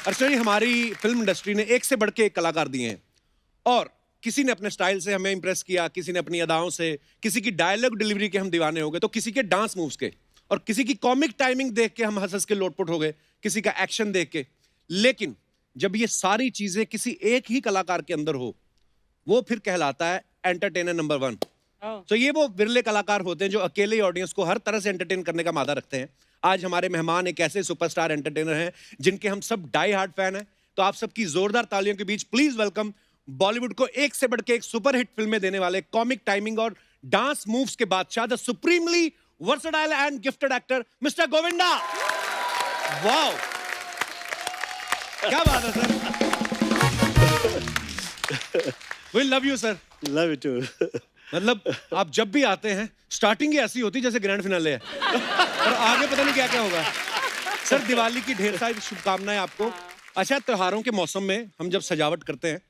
अर्चना जी, हमारी film industry ने एक से बढ़ के एक कलाकार दिए हैं और किसी ने अपने स्टाइल से हमें इंप्रेस किया, किसी ने अपनी अदाओं से, किसी की डायलॉग डिलीवरी के हम दीवाने हो गए, तो किसी के डांस मूव्स के और किसी की कॉमिक टाइमिंग देख के हम हंस हंस के लोटपोट हो गए, किसी का एक्शन देख के। लेकिन जब ये सारी चीजें किसी एक ही कलाकार के अंदर हो, वो फिर कहलाता है एंटरटेनर नंबर 1। तो ये वो विरले कलाकार होते हैं जो अकेले ऑडियंस को हर तरह से एंटरटेन करने का मादा रखते हैं। आज हमारे मेहमान एक ऐसे सुपरस्टार एंटरटेनर हैं जिनके हम सब डाई हार्ड फैन हैं। तो आप सबकी जोरदार तालियों के बीच प्लीज वेलकम बॉलीवुड को एक से बढ़ के एक सुपरहिट फिल्में देने वाले, कॉमिक टाइमिंग और डांस मूव्स के बादशाह, the supremely versatile and gifted actor Mr Govinda. Wow, क्या बात है sir. We love you sir. Love you too. मतलब आप जब भी आते हैं स्टार्टिंग ही ऐसी होती है जैसे ग्रैंड फिनाले है और आगे पता नहीं क्या क्या होगा। सर, दिवाली की ढेर सारी शुभकामनाएं आपको। अच्छा, त्योहारों के मौसम में हम जब सजावट करते हैं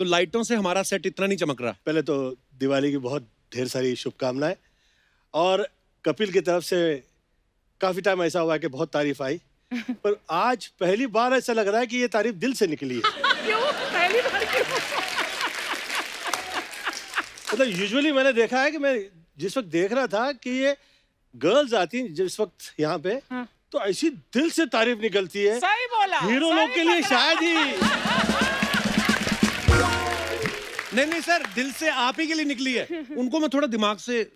तो लाइटों से हमारा सेट इतना नहीं चमक रहा। पहले तो दिवाली की बहुत ढेर सारी शुभकामनाएं, और कपिल की तरफ से काफी टाइम ऐसा हुआ है कि बहुत तारीफ आई, पर आज पहली बार ऐसा लग रहा है कि ये तारीफ दिल से निकली है। क्यों? पहली बार क्यों? मतलब यूजुअली मैंने देखा है कि मैं जिस वक्त देख रहा था कि ये गर्ल्स आती हैं जिस वक्त यहाँ पे, हाँ। तो ऐसी दिल से तारीफ निकलती है। सही बोला। हीरो सही लोग के लिए पकड़ा। शायद ही। नहीं सर, दिल से आप ही के लिए निकली है। उनको मैं थोड़ा दिमाग से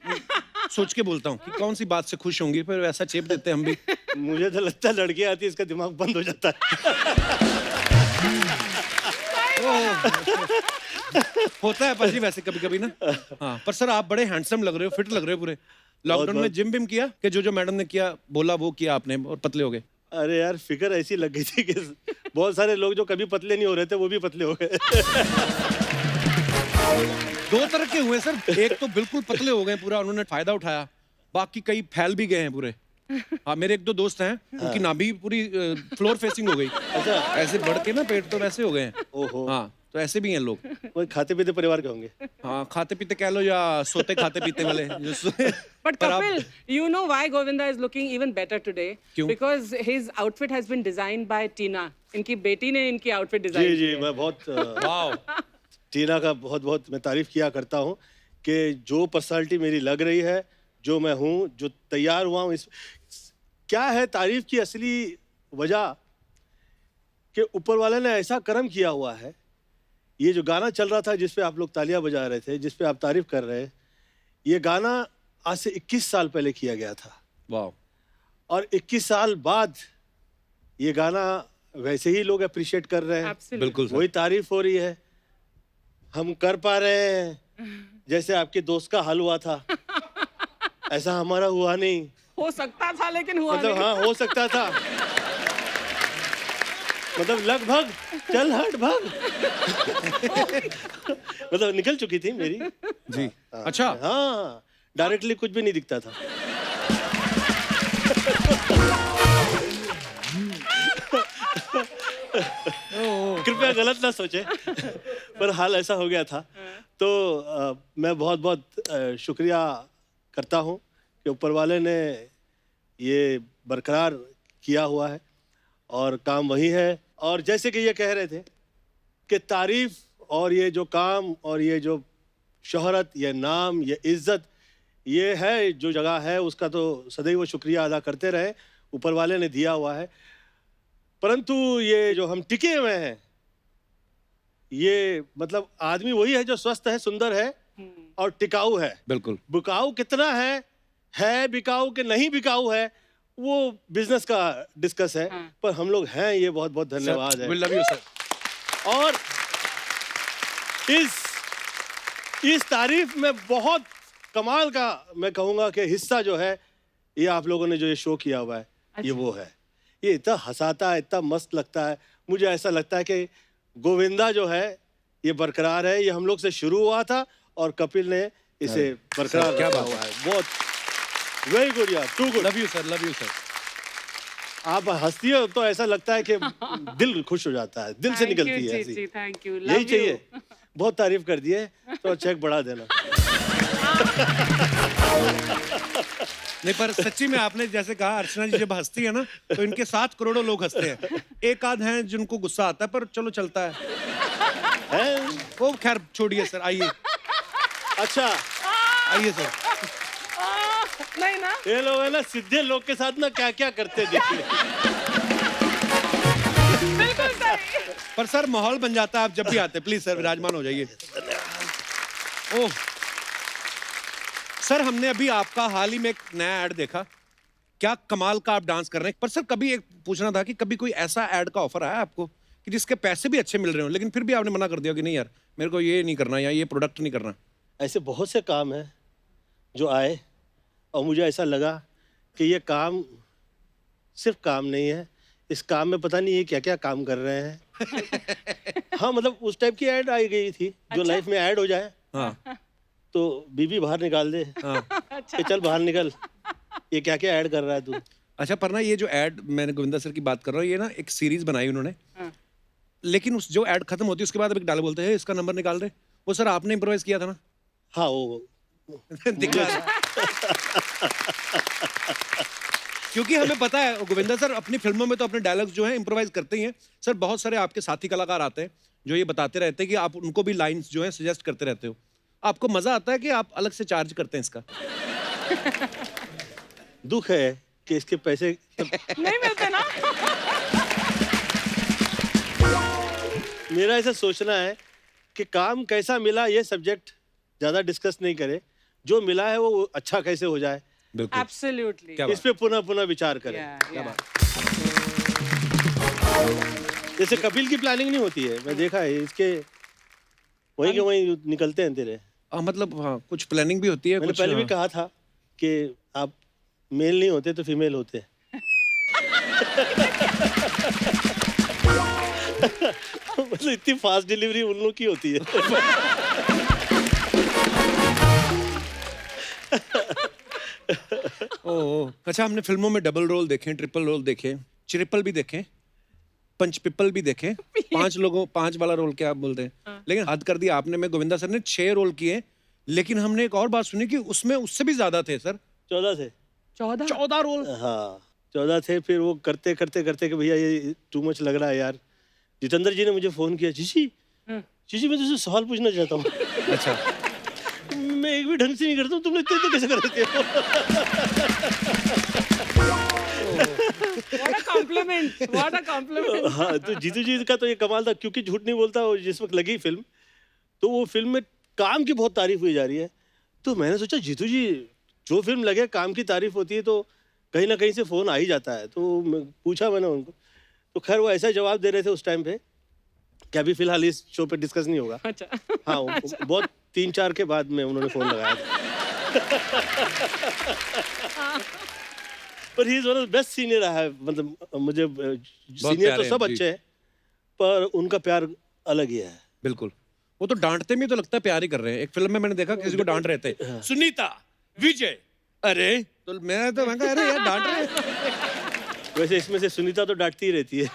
सोच के बोलता हूँ कि कौन सी बात से खुश होंगी, फिर वैसा चेप देते हैं हम भी। मुझे तो लगता है लड़की आती है इसका दिमाग बंद हो जाता है। होता है पाजी वैसे कभी कभी ना। हाँ, पर सर आप बड़े हैंडसम लग रहे हो, फिट लग रहे हो पूरे। लॉकडाउन में जिम बिम किया कि जो मैडम ने किया बोला वो किया आपने और पतले हो गए? अरे यार, फिकर ऐसी लग गई थी कि बहुत सारे लोग जो कभी पतले नहीं हो रहे थे वो भी पतले हो गए। दो तरह के हुए सर, एक तो बिल्कुल पतले हो गए पूरा, उन्होंने फायदा उठाया, बाकी कई फैल भी गए हैं पूरे। हाँ, मेरे एक दो दोस्त हैं, उनकी नाभि पूरी फ्लोर फेसिंग हो गई। अच्छा, ऐसे बढ़ के ना पेट तो वैसे हो गए हैं। ओहो। हाँ, तो ऐसे भी हैं लोग। वो खाते पीते परिवार के होंगे। हाँ, खाते पीते कह लो या सोते खाते पीते वाले। But Kapil, you know why Govinda is looking even better today? क्यों? Because his outfit has been designed by Tina. इनकी बेटी ने इनकी outfit design जी की जी, है। मैं बहुत वाओ, टीना का बहुत बहुत मैं तारीफ किया करता हूँ कि जो पर्सनालिटी मेरी लग रही है, जो मैं हूँ, जो तैयार हुआ हूँ, इस क्या है तारीफ की असली वजह कि ऊपर वाले ने ऐसा कर्म किया हुआ है। ये जो गाना चल रहा था जिस पे आप लोग तालियां बजा रहे थे, जिस पे आप तारीफ कर रहे हैं, ये गाना आज से 21 साल पहले किया गया था, वाओ। और 21 साल बाद ये गाना वैसे ही लोग अप्रिशिएट कर रहे हैं। Absolutely. बिल्कुल सर। वही तारीफ हो रही है, हम कर पा रहे हैं जैसे आपके दोस्त का हाल हुआ था, ऐसा हमारा हुआ नहीं। हो सकता था लेकिन हुआ मतलब नहीं। हाँ, हो सकता था, मतलब लगभग चल हट भाग। मतलब निकल चुकी थी मेरी जी। अच्छा, हाँ, डायरेक्टली कुछ भी नहीं दिखता था। कृपया गलत ना सोचे, पर हाल ऐसा हो गया था। तो मैं बहुत बहुत शुक्रिया करता हूँ कि ऊपर वाले ने ये बरकरार किया हुआ है और काम वही है। और जैसे कि ये कह रहे थे कि तारीफ और ये जो काम और ये जो शोहरत, ये नाम, ये इज्जत, ये है जो जगह है, उसका तो सदैव शुक्रिया अदा करते रहे, ऊपर वाले ने दिया हुआ है। परंतु ये जो हम टिके हुए हैं, ये मतलब आदमी वही है जो स्वस्थ है, सुंदर है और टिकाऊ है। बिल्कुल। बिकाऊ कितना है बिकाऊ के नहीं बिकाऊ है, वो बिजनेस का डिस्कस है। पर हम लोग हैं, ये बहुत बहुत धन्यवाद है। We love you sir. और इस तारीफ में बहुत कमाल का मैं कहूँगा कि हिस्सा जो है, ये आप लोगों ने जो ये शो किया हुआ है, ये वो है। ये इतना हंसाता है, इतना मस्त लगता है। मुझे ऐसा लगता है कि गोविंदा जो है ये बरकरार है। ये हम लोग से शुरू हुआ था और कपिल ने इसे बरकरार क्या रखा बात हुआ है। बहुत वेरी गुड यार, too good. Love you sir, love you sir. आप हंसती हो तो ऐसा लगता है कि दिल खुश हो जाता है, दिल से Thank निकलती you, है जी, ऐसी। जी, thank you. यही Love you. चाहिए। बहुत तारीफ कर दिए तो चेक बढ़ा देना। नहीं, पर सच्ची में आपने जैसे कहा, अर्चना जी जब हंसती है ना तो इनके साथ करोड़ों लोग हंसते हैं। एक आध हैं जिनको गुस्सा आता है, पर चलो चलता है। वो खैर छोड़िए सर, आइए अच्छा, आइए सर। नहीं ना, ये लोग है ना सीधे लोग के साथ ना क्या क्या करते हैं, देखिए। बिल्कुल सही। पर सर माहौल बन जाता है आप जब भी आते हैं। प्लीज सर विराजमान हो जाइए। ओह सर, हमने अभी आपका हाल ही में एक नया ऐड देखा, क्या कमाल का आप डांस कर रहे हैं। पर सर कभी एक पूछना था कि कभी कोई ऐसा ऐड का ऑफर आया आपको कि जिसके पैसे भी अच्छे मिल रहे हो, लेकिन फिर भी आपने मना कर दिया कि नहीं यार मेरे को ये नहीं करना या ये प्रोडक्ट नहीं करना? ऐसे बहुत से काम हैं जो आए और मुझे ऐसा लगा कि ये काम सिर्फ काम नहीं है, इस काम में पता नहीं ये क्या क्या काम कर रहे हैं। हाँ, मतलब उस टाइप की ऐड आई गई थी जो लाइफ में ऐड हो जाए हाँ तो बीबी बाहर निकाल दे हाँ। कि चल बाहर निकल, ये क्या क्या ऐड कर रहा है तू। अच्छा, पर ना ये जो ऐड, मैंने गोविंदा सर की बात कर रहा हूँ, ये ना एक सीरीज बनाई उन्होंने, हाँ। लेकिन उस जो ऐड खत्म होती है उसके बाद अब एक डायलॉग बोलते हैं इसका नंबर निकाल रहे, वो सर आपने इम्प्रोवाइज किया था ना? हाँ, वो दिख रहा है। क्योंकि हमें पता है गोविंदा सर अपनी फिल्मों में तो अपने डायलॉग्स जो हैं इम्प्रोवाइज करते ही हैं। सर बहुत सारे आपके साथी कलाकार आते हैं जो ये बताते रहते हैं कि आप उनको भी लाइंस जो हैं सजेस्ट करते रहते हो। आपको मजा आता है कि आप अलग से चार्ज करते हैं इसका? दुख है कि इसके पैसे नहीं मिलते ना। मेरा ऐसा सोचना है कि काम कैसा मिला ये सब्जेक्ट ज़्यादा डिस्कस नहीं करे, जो मिला है वो अच्छा कैसे हो जाए बिल्कुल। Absolutely. क्या इस पे पुनः पुनः विचार करें। जैसे कपिल की प्लानिंग नहीं होती है, मैं देखा है इसके वहीं के वहीं निकलते हैं तेरे। मतलब हाँ, कुछ प्लानिंग भी होती है। मैंने कुछ पहले भी कहा था कि आप मेल नहीं होते तो फीमेल होते। मतलब इतनी फास्ट डिलीवरी उन लोग की होती है। ओह अच्छा, हमने फिल्मों में डबल रोल देखे, ट्रिपल रोल देखे, ट्रिपल भी देखे, पंच पिपल भी देखे, 5 वाला रोल क्या आप बोलते हैं, लेकिन हद कर दिया आपने। में गोविंदा सर ने 6 रोल किए, लेकिन हमने एक और बात सुनी कि उसमें उससे भी ज्यादा थे सर। 14 थे। 14 रोल? हाँ 14 थे। फिर वो करते करते करते कि भैया ये टू मच लग रहा है यार। जितेंद्र जी ने मुझे फोन किया, जीजी जीजी मैं तुझसे सवाल पूछना चाहता हूँ। अच्छा। मैं एक भी ढंग से नहीं करता हूँ, तुम लोग इतने कैसे कर देते हो? What a compliment. What a compliment. हाँ, तो जीतू जी का तो ये कमाल था, क्योंकि झूठ नहीं बोलता। और जिस वक्त लगी फिल्म तो वो फिल्म में काम की बहुत तारीफ हुई जा रही है, तो मैंने सोचा जीतू जी जो फिल्म लगे काम की तारीफ होती है तो कहीं ना कहीं से फोन आ ही जाता है। तो पूछा मैंने उनको, तो खैर वो ऐसा जवाब दे रहे थे उस टाइम पे कि अभी फिलहाल इस शो पे डिस्कस नहीं होगा। अच्छा। हाँ, बहुत 3-4 के बाद में उन्होंने फोन लगाया था। पर he is one of the best senior रहा है। मतलब मुझे सीनियर तो सब अच्छे हैं, पर उनका प्यार अलग ही है। बिल्कुल, वो तो डांटते भी तो लगता है प्यार ही कर रहे हैं। एक फिल्म में मैंने देखा किसी को डांट रहे थे, सुनीता, विजय, अरे तो मैं कहा अरे यार डांट रहे हैं। वैसे इसमें से सुनीता तो डांटती ही रहती है।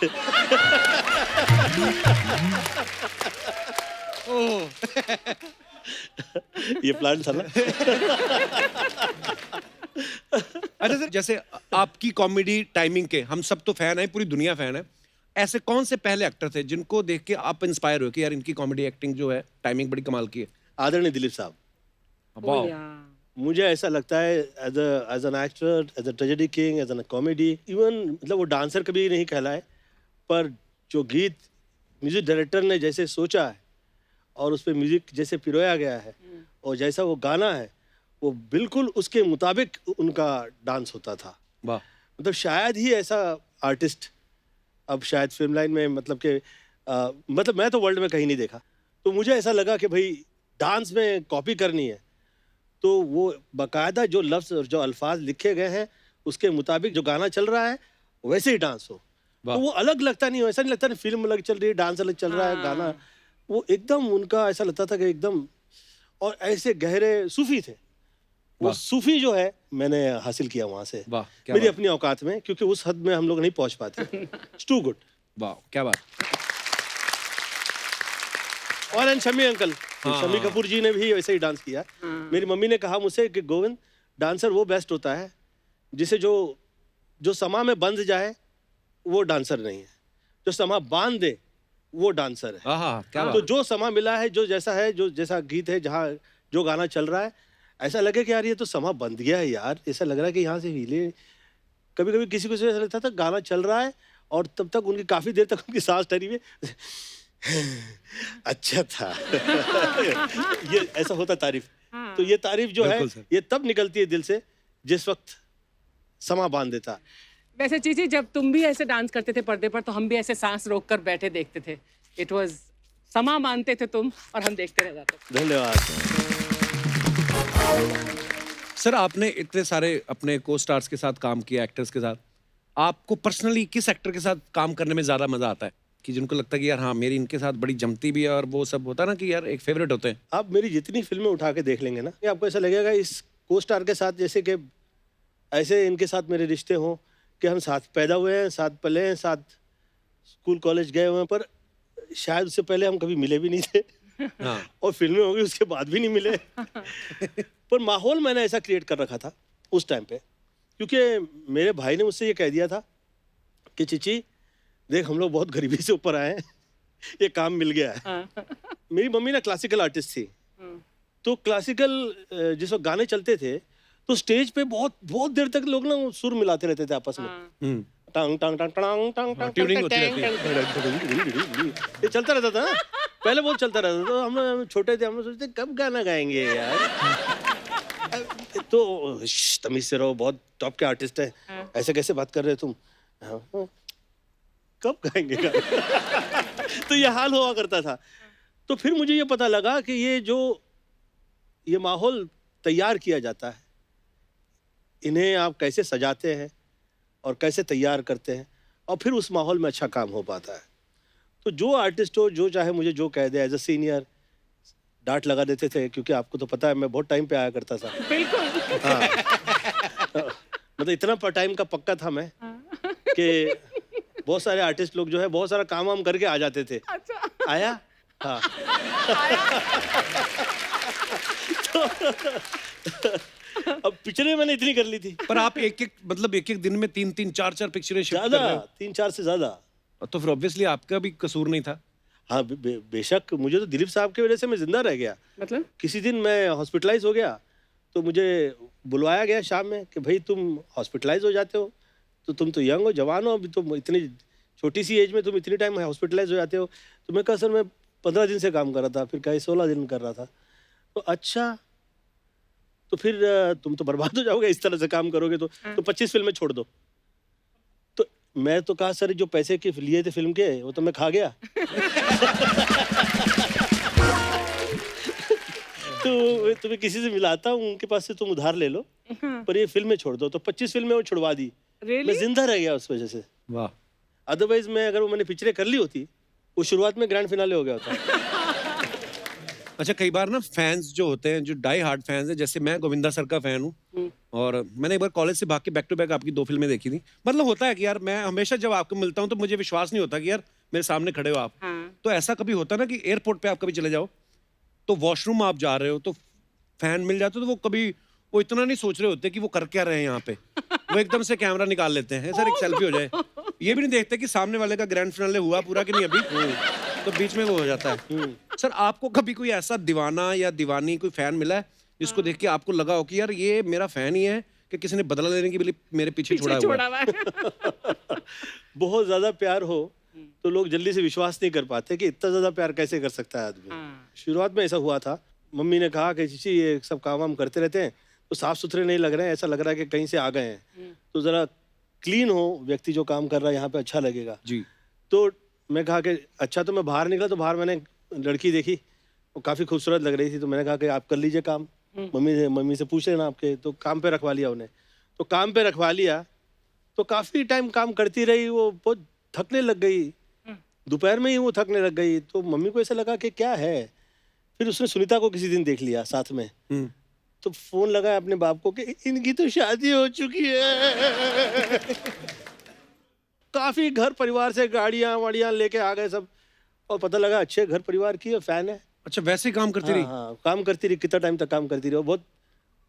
ओह ये प्लान था ना। अच्छा सर, जैसे आपकी कॉमेडी टाइमिंग के हम सब तो फैन हैं, पूरी दुनिया फैन है, ऐसे कौन से पहले एक्टर थे जिनको देख के आप इंस्पायर हुए कि यार इनकी कॉमेडी एक्टिंग जो है टाइमिंग बड़ी कमाल की है? आदरणीय दिलीप साहब। Oh, yeah. मुझे ऐसा लगता है as an actor, as a tragedy king, as an comedy, even मतलब वो डांसर कभी नहीं कहलाए, पर जो गीत म्यूजिक डायरेक्टर ने जैसे सोचा है और उस पर म्यूजिक जैसे पिरोया गया है और जैसा वो गाना है वो बिल्कुल उसके मुताबिक उनका डांस होता था। वाह। मतलब शायद ही ऐसा आर्टिस्ट अब शायद फिल्म लाइन में, मतलब कि मतलब मैं तो वर्ल्ड में कहीं नहीं देखा। तो मुझे ऐसा लगा कि भाई डांस में कॉपी करनी है तो वो बाकायदा जो लफ्ज़ और जो अल्फाज लिखे गए हैं उसके मुताबिक जो गाना चल रहा है वैसे ही डांस हो। तो वो अलग लगता नहीं हो, ऐसा नहीं लगता नहीं फिल्म अलग चल रही है, डांस अलग चल रहा है, गाना वो एकदम उनका ऐसा लगता था कि एकदम, और ऐसे गहरे सूफी थे वो। सूफी जो है मैंने हासिल किया वहां से, वाह, क्या मेरी बात। अपनी औकात में, क्योंकि उस हद में हम लोग नहीं पहुंच पाते। It's too good. वाह, क्या बात। और एंड शमी अंकल, शमी कपूर जी ने भी वैसे ही डांस किया। मेरी मम्मी ने कहा मुझसे कि गोविंद डांसर वो बेस्ट होता है जिसे जो समा में बंध जाए वो डांसर नहीं है, जो समा बांध दे वो डांसर है। हाँ, क्या तो बात। जो समा मिला है, जो जैसा है, जो जैसा गीत है, जहाँ जो गाना चल रहा है, ऐसा लगे कि यार ये तो समा बंध गया है यार, ऐसा लग रहा है कि यहाँ से हिले। कभी कभी किसी को ऐसा लगता था गाना चल रहा है और तब तक उनकी काफी देर तक उनकी सांस ठहरी हुई अच्छा था ये ऐसा होता तारीफ। तो ये तारीफ जो है बिल्कुल सर। ये तब निकलती है दिल से जिस वक्त समा बांध देता। वैसे चीची, जब तुम भी ऐसे डांस करते थे पर्दे पर तो हम भी ऐसे सांस रोक कर बैठे देखते थे। इट वाज समा मानते थे तुम और हम देखते रह जाते थे। धन्यवाद। सर आपने इतने सारे अपने को स्टार्स के साथ काम किया, एक्टर्स के साथ, आपको पर्सनली किस एक्टर के साथ काम करने में ज्यादा मजा आता है कि जिनको लगता है कि यार हाँ मेरी इनके साथ बड़ी जमती भी है और वो सब होता है ना कि यार एक फेवरेट होते हैं? आप मेरी जितनी फिल्में उठा के देख लेंगे ना, ये आपको ऐसा लगेगा इस को स्टार के साथ जैसे कि ऐसे इनके साथ मेरे रिश्ते हों कि हम साथ पैदा हुए हैं, साथ पले हैं, साथ स्कूल कॉलेज गए हुए हैं, पर शायद उससे पहले हम कभी मिले भी नहीं थे हाँ। और फिल्में होंगी उसके बाद भी नहीं मिले पर माहौल मैंने ऐसा क्रिएट कर रखा था उस टाइम पे, क्योंकि मेरे भाई ने मुझसे ये कह दिया था कि चिची देख हम लोग बहुत गरीबी से ऊपर आए हैं ये काम मिल गया है। मेरी मम्मी ना क्लासिकल आर्टिस्ट थी, तो क्लासिकल जिस वक्त गाने चलते थे तो स्टेज पे बहुत बहुत देर तक लोग ना सुर मिलाते रहते थे आपस में, हम्म। टांग टांग टांग टांग टांग टांग ट्यूनिंग होती रहती है। ये चलता रहता था ना, पहले बहुत चलता रहता था। तो हम लोग छोटे थे, हम लोग सोचते कब गाना गाएंगे यार तो तमीज से रहो, बहुत टॉप के आर्टिस्ट है, ऐसे कैसे बात कर रहे हो तुम, हाँ, कब गाएंगे गाना तो ये हाल हुआ करता था। तो फिर मुझे ये पता लगा कि ये माहौल तैयार किया जाता है, इन्हें आप कैसे सजाते हैं और कैसे तैयार करते हैं और फिर उस माहौल में अच्छा काम हो पाता है। तो जो आर्टिस्ट हो जो चाहे मुझे जो कह दे, एज अ सीनियर डांट लगा देते थे, क्योंकि आपको तो पता है मैं बहुत टाइम पे आया करता था। बिल्कुल। हाँ मतलब इतना टाइम का पक्का था मैं कि बहुत सारे आर्टिस्ट लोग जो है बहुत सारा काम वाम करके आ जाते थे। अच्छा। आया हाँ अब पिक्चरें मैंने इतनी कर ली थी, पर आप एक एक मतलब एक एक दिन में 3-3 4-4 पिक्चरें शिफ्ट कर ज्यादा रहे हो, 3-4 से ज्यादा। तो फिर ऑब्वियसली आपका भी कसूर नहीं था। हाँ बेशक मुझे तो दिलीप साहब की वजह से मैं जिंदा रह गया। मतलब किसी दिन मैं हॉस्पिटलाइज हो गया तो मुझे बुलवाया गया शाम में कि भाई तुम हॉस्पिटलाइज हो जाते हो, तो तुम तो यंग हो, जवान हो, अभी तुम इतनी छोटी सी एज में तुम इतनी टाइम हॉस्पिटलाइज हो जाते हो। तो मैं कहा सर मैं 15 दिन से काम कर रहा था, फिर कहीं 16 दिन कर रहा था। तो अच्छा तो फिर तुम तो बर्बाद हो जाओगे इस तरह से काम करोगे तो 25 फिल्में छोड़ दो। तो मैं तो कहा सर जो पैसे के लिए थे फिल्म के वो तो मैं खा गया तो तुम्हें किसी से मिलाता हूँ उनके पास से तुम उधार ले लो, पर ये फिल्में छोड़ दो। तो 25 फिल्में वो छुड़वा दी। Really? मैं जिंदा रह गया उस वजह से। वाह। अदरवाइज मैं अगर वो मैंने पिक्चरें कर ली होती वो शुरुआत में ग्रैंड फिनाले हो गया होता। अच्छा कई बार ना फैंस जो होते हैं, जो डाई हार्ड फैंस हैं, जैसे मैं गोविंदा सर का फैन हूँ और मैंने एक बार कॉलेज से भाग के बैक टू बैक आपकी 2 फिल्में देखी थी। मतलब होता है कि यार मैं हमेशा जब आपको मिलता हूँ तो मुझे विश्वास नहीं होता कि यार मेरे सामने खड़े हो आप। हाँ। तो ऐसा कभी होता ना कि एयरपोर्ट पे आप कभी चले जाओ तो वॉशरूम आप जा रहे हो तो फैन मिल जाते तो वो कभी वो इतना नहीं सोच रहे होते कि वो कर क्या रहे हैं यहाँ पे, वो एकदम से कैमरा निकाल लेते हैं सर एक सेल्फी हो जाए, ये भी नहीं देखते कि सामने वाले का ग्रैंड फिनाले हुआ पूरा कि नहीं अभी, तो बीच में वो हो जाता है। सर आपको कभी कोई ऐसा दीवाना या दीवानी कोई फैन मिला है जिसको देख के आपको लगा हो कि यार ये मेरा फैन ही है कि किसी ने बदला लेने के लिए मेरे पीछे छोड़ा हुआ छोड़ा है? हुआ है। बहुत ज्यादा प्यार हो तो लोग जल्दी से विश्वास नहीं कर पाते कि इतना ज्यादा प्यार कैसे कर सकता है आदमी। हाँ। शुरुआत में ऐसा हुआ था, मम्मी ने कहा कि चीची ये सब काम वाम करते रहते हैं तो साफ सुथरे नहीं लग रहे हैं, ऐसा लग रहा है कि कहीं से आ गए हैं, तो जरा क्लीन हो व्यक्ति जो काम कर रहा है यहाँ पे अच्छा लगेगा। जी। तो मैं कहा कि अच्छा, तो मैं बाहर निकला तो बाहर मैंने लड़की देखी, वो काफ़ी खूबसूरत लग रही थी, तो मैंने कहा कि आप कर लीजिए काम, मम्मी से पूछ लेना आपके। तो काम पे रखवा लिया उन्हें, तो काम पे रखवा लिया तो काफ़ी टाइम काम करती रही, वो बहुत थकने लग गई, दोपहर में ही वो थकने लग गई। तो मम्मी को ऐसा लगा कि क्या है, फिर उसने सुनीता को किसी दिन देख लिया साथ में, तो फोन लगाया अपने बाप को कि इनकी तो शादी हो चुकी है। काफी घर परिवार से गाड़ियां वाड़ियां लेके आ गए सब, और पता लगा अच्छे घर परिवार की फैन है। अच्छा वैसे ही काम करती रही? हाँ, काम करती रही, कितना टाइम तक काम करती रही, बहुत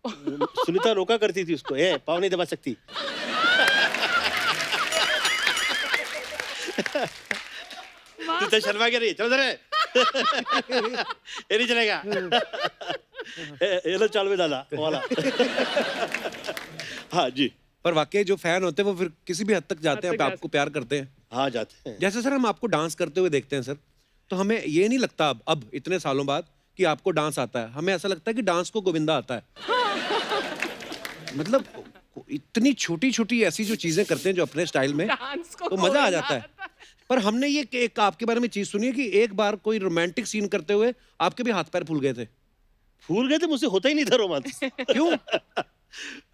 सुनीता रोका करती थी उसको, ए पाँव नहीं दबा सकती। तू तो शर्मा के रही, चलो जरा। ये नहीं चलेगा। ये लो चाल में दादा वाला। हाँ जी। पर वाकई जो फैन होते हैं वो फिर किसी भी हद तक जाते हैं, आपको प्यार करते हैं। हाँ जाते हैं। जैसे सर हम आपको डांस करते हुए देखते हैं सर, तो हमें ये नहीं लगता अब इतने सालों बाद कि आपको डांस आता है। हमें ऐसा लगता है कि डांस को गोविंदा आता है। मतलब इतनी छोटी छोटी ऐसी जो चीजें करते हैं जो अपने स्टाइल में, डांस को तो मजा आ गोविंदा जाता है। आता पर हमने ये एक आपके बारे में चीज सुनी है कि एक बार कोई रोमांटिक सीन करते हुए आपके भी हाथ पैर फूल गए थे। फूल गए थे, मुझसे होता ही नहीं था रोमांस। क्यों?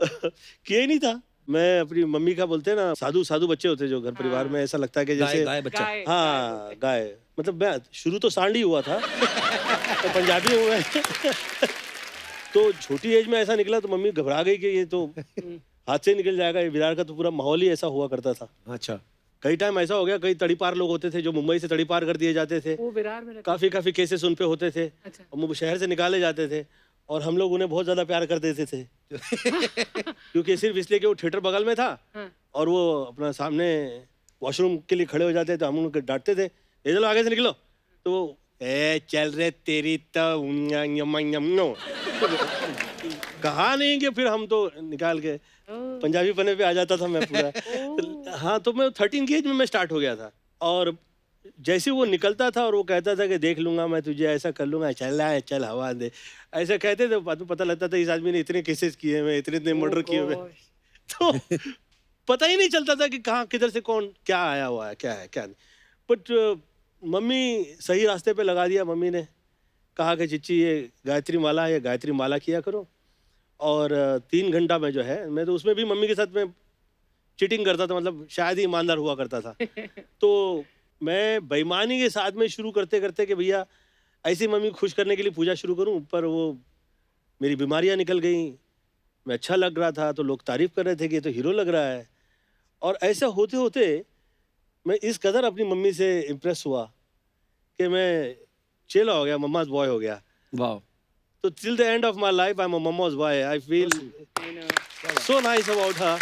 किया ही नहीं था। मैं अपनी मम्मी का, बोलते हैं ना, साधु साधु बच्चे होते जो घर परिवार में, ऐसा लगता है कि गाय जैसे गाय बच्चा। गाय, हाँ गाय। मतलब मैं शुरू तो सांड ही हुआ था, तो पंजाबी हुआ है। तो छोटी एज में ऐसा निकला तो मम्मी घबरा गई कि ये तो हाथ से निकल जाएगा। ये विरार का तो पूरा माहौल ही ऐसा हुआ करता था। अच्छा। कई टाइम ऐसा हो गया, कई तड़ीपार लोग होते थे जो मुंबई से तड़ीपार कर दिए जाते थे। वो विरार में रहता काफी काफी केसेस उन पे होते थे। अच्छा। और वो शहर से निकाले जाते थे और हम लोग उन्हें बहुत ज्यादा प्यार कर देते थे। क्योंकि सिर्फ इसलिए कि वो थिएटर बगल में था हाँ। और वो अपना सामने वॉशरूम के लिए खड़े हो जाते थे, हम उनको डांटते थे, ये चलो आगे से निकलो। तो वो ए चल रे तेरी तो कहा नहीं कि फिर हम तो निकाल के पंजाबी पने पे आ जाता था मैं पूरा। हाँ, तो मैं 13 की एज में मैं स्टार्ट हो गया था। और जैसे वो निकलता था और वो कहता था कि देख लूंगा मैं तुझे, ऐसा कर लूंगा, चल रहा है, चल हवा दे, ऐसा कहते थे। बाद में पता लगता था इस आदमी ने इतने केसेस किए हुए, इतने मर्डर किए हुए। तो पता ही नहीं चलता था कि कहाँ किधर से कौन क्या आया हुआ है, क्या है क्या नहीं। बट मम्मी सही रास्ते पे लगा दिया। मम्मी ने कहा कि चिच्ची ये गायत्री माला है, ये गायत्री माला किया करो। और 3 घंटा में जो है, मैं तो उसमें भी मम्मी के साथ में चीटिंग करता था, मतलब शायद ही ईमानदार हुआ करता था। तो मैं बेईमानी के साथ में शुरू करते करते कि भैया ऐसे मम्मी को खुश करने के लिए पूजा शुरू करूं, पर वो मेरी बीमारियां निकल गई। मैं अच्छा लग रहा था तो लोग तारीफ कर रहे थे कि ये तो हीरो लग रहा है। और ऐसा होते होते मैं इस कदर अपनी मम्मी से इम्प्रेस हुआ कि मैं चेला हो गया, मम्माज बॉय हो गया। वाह। तो till the end of my life I'm a mama's boy. I feel so nice about her.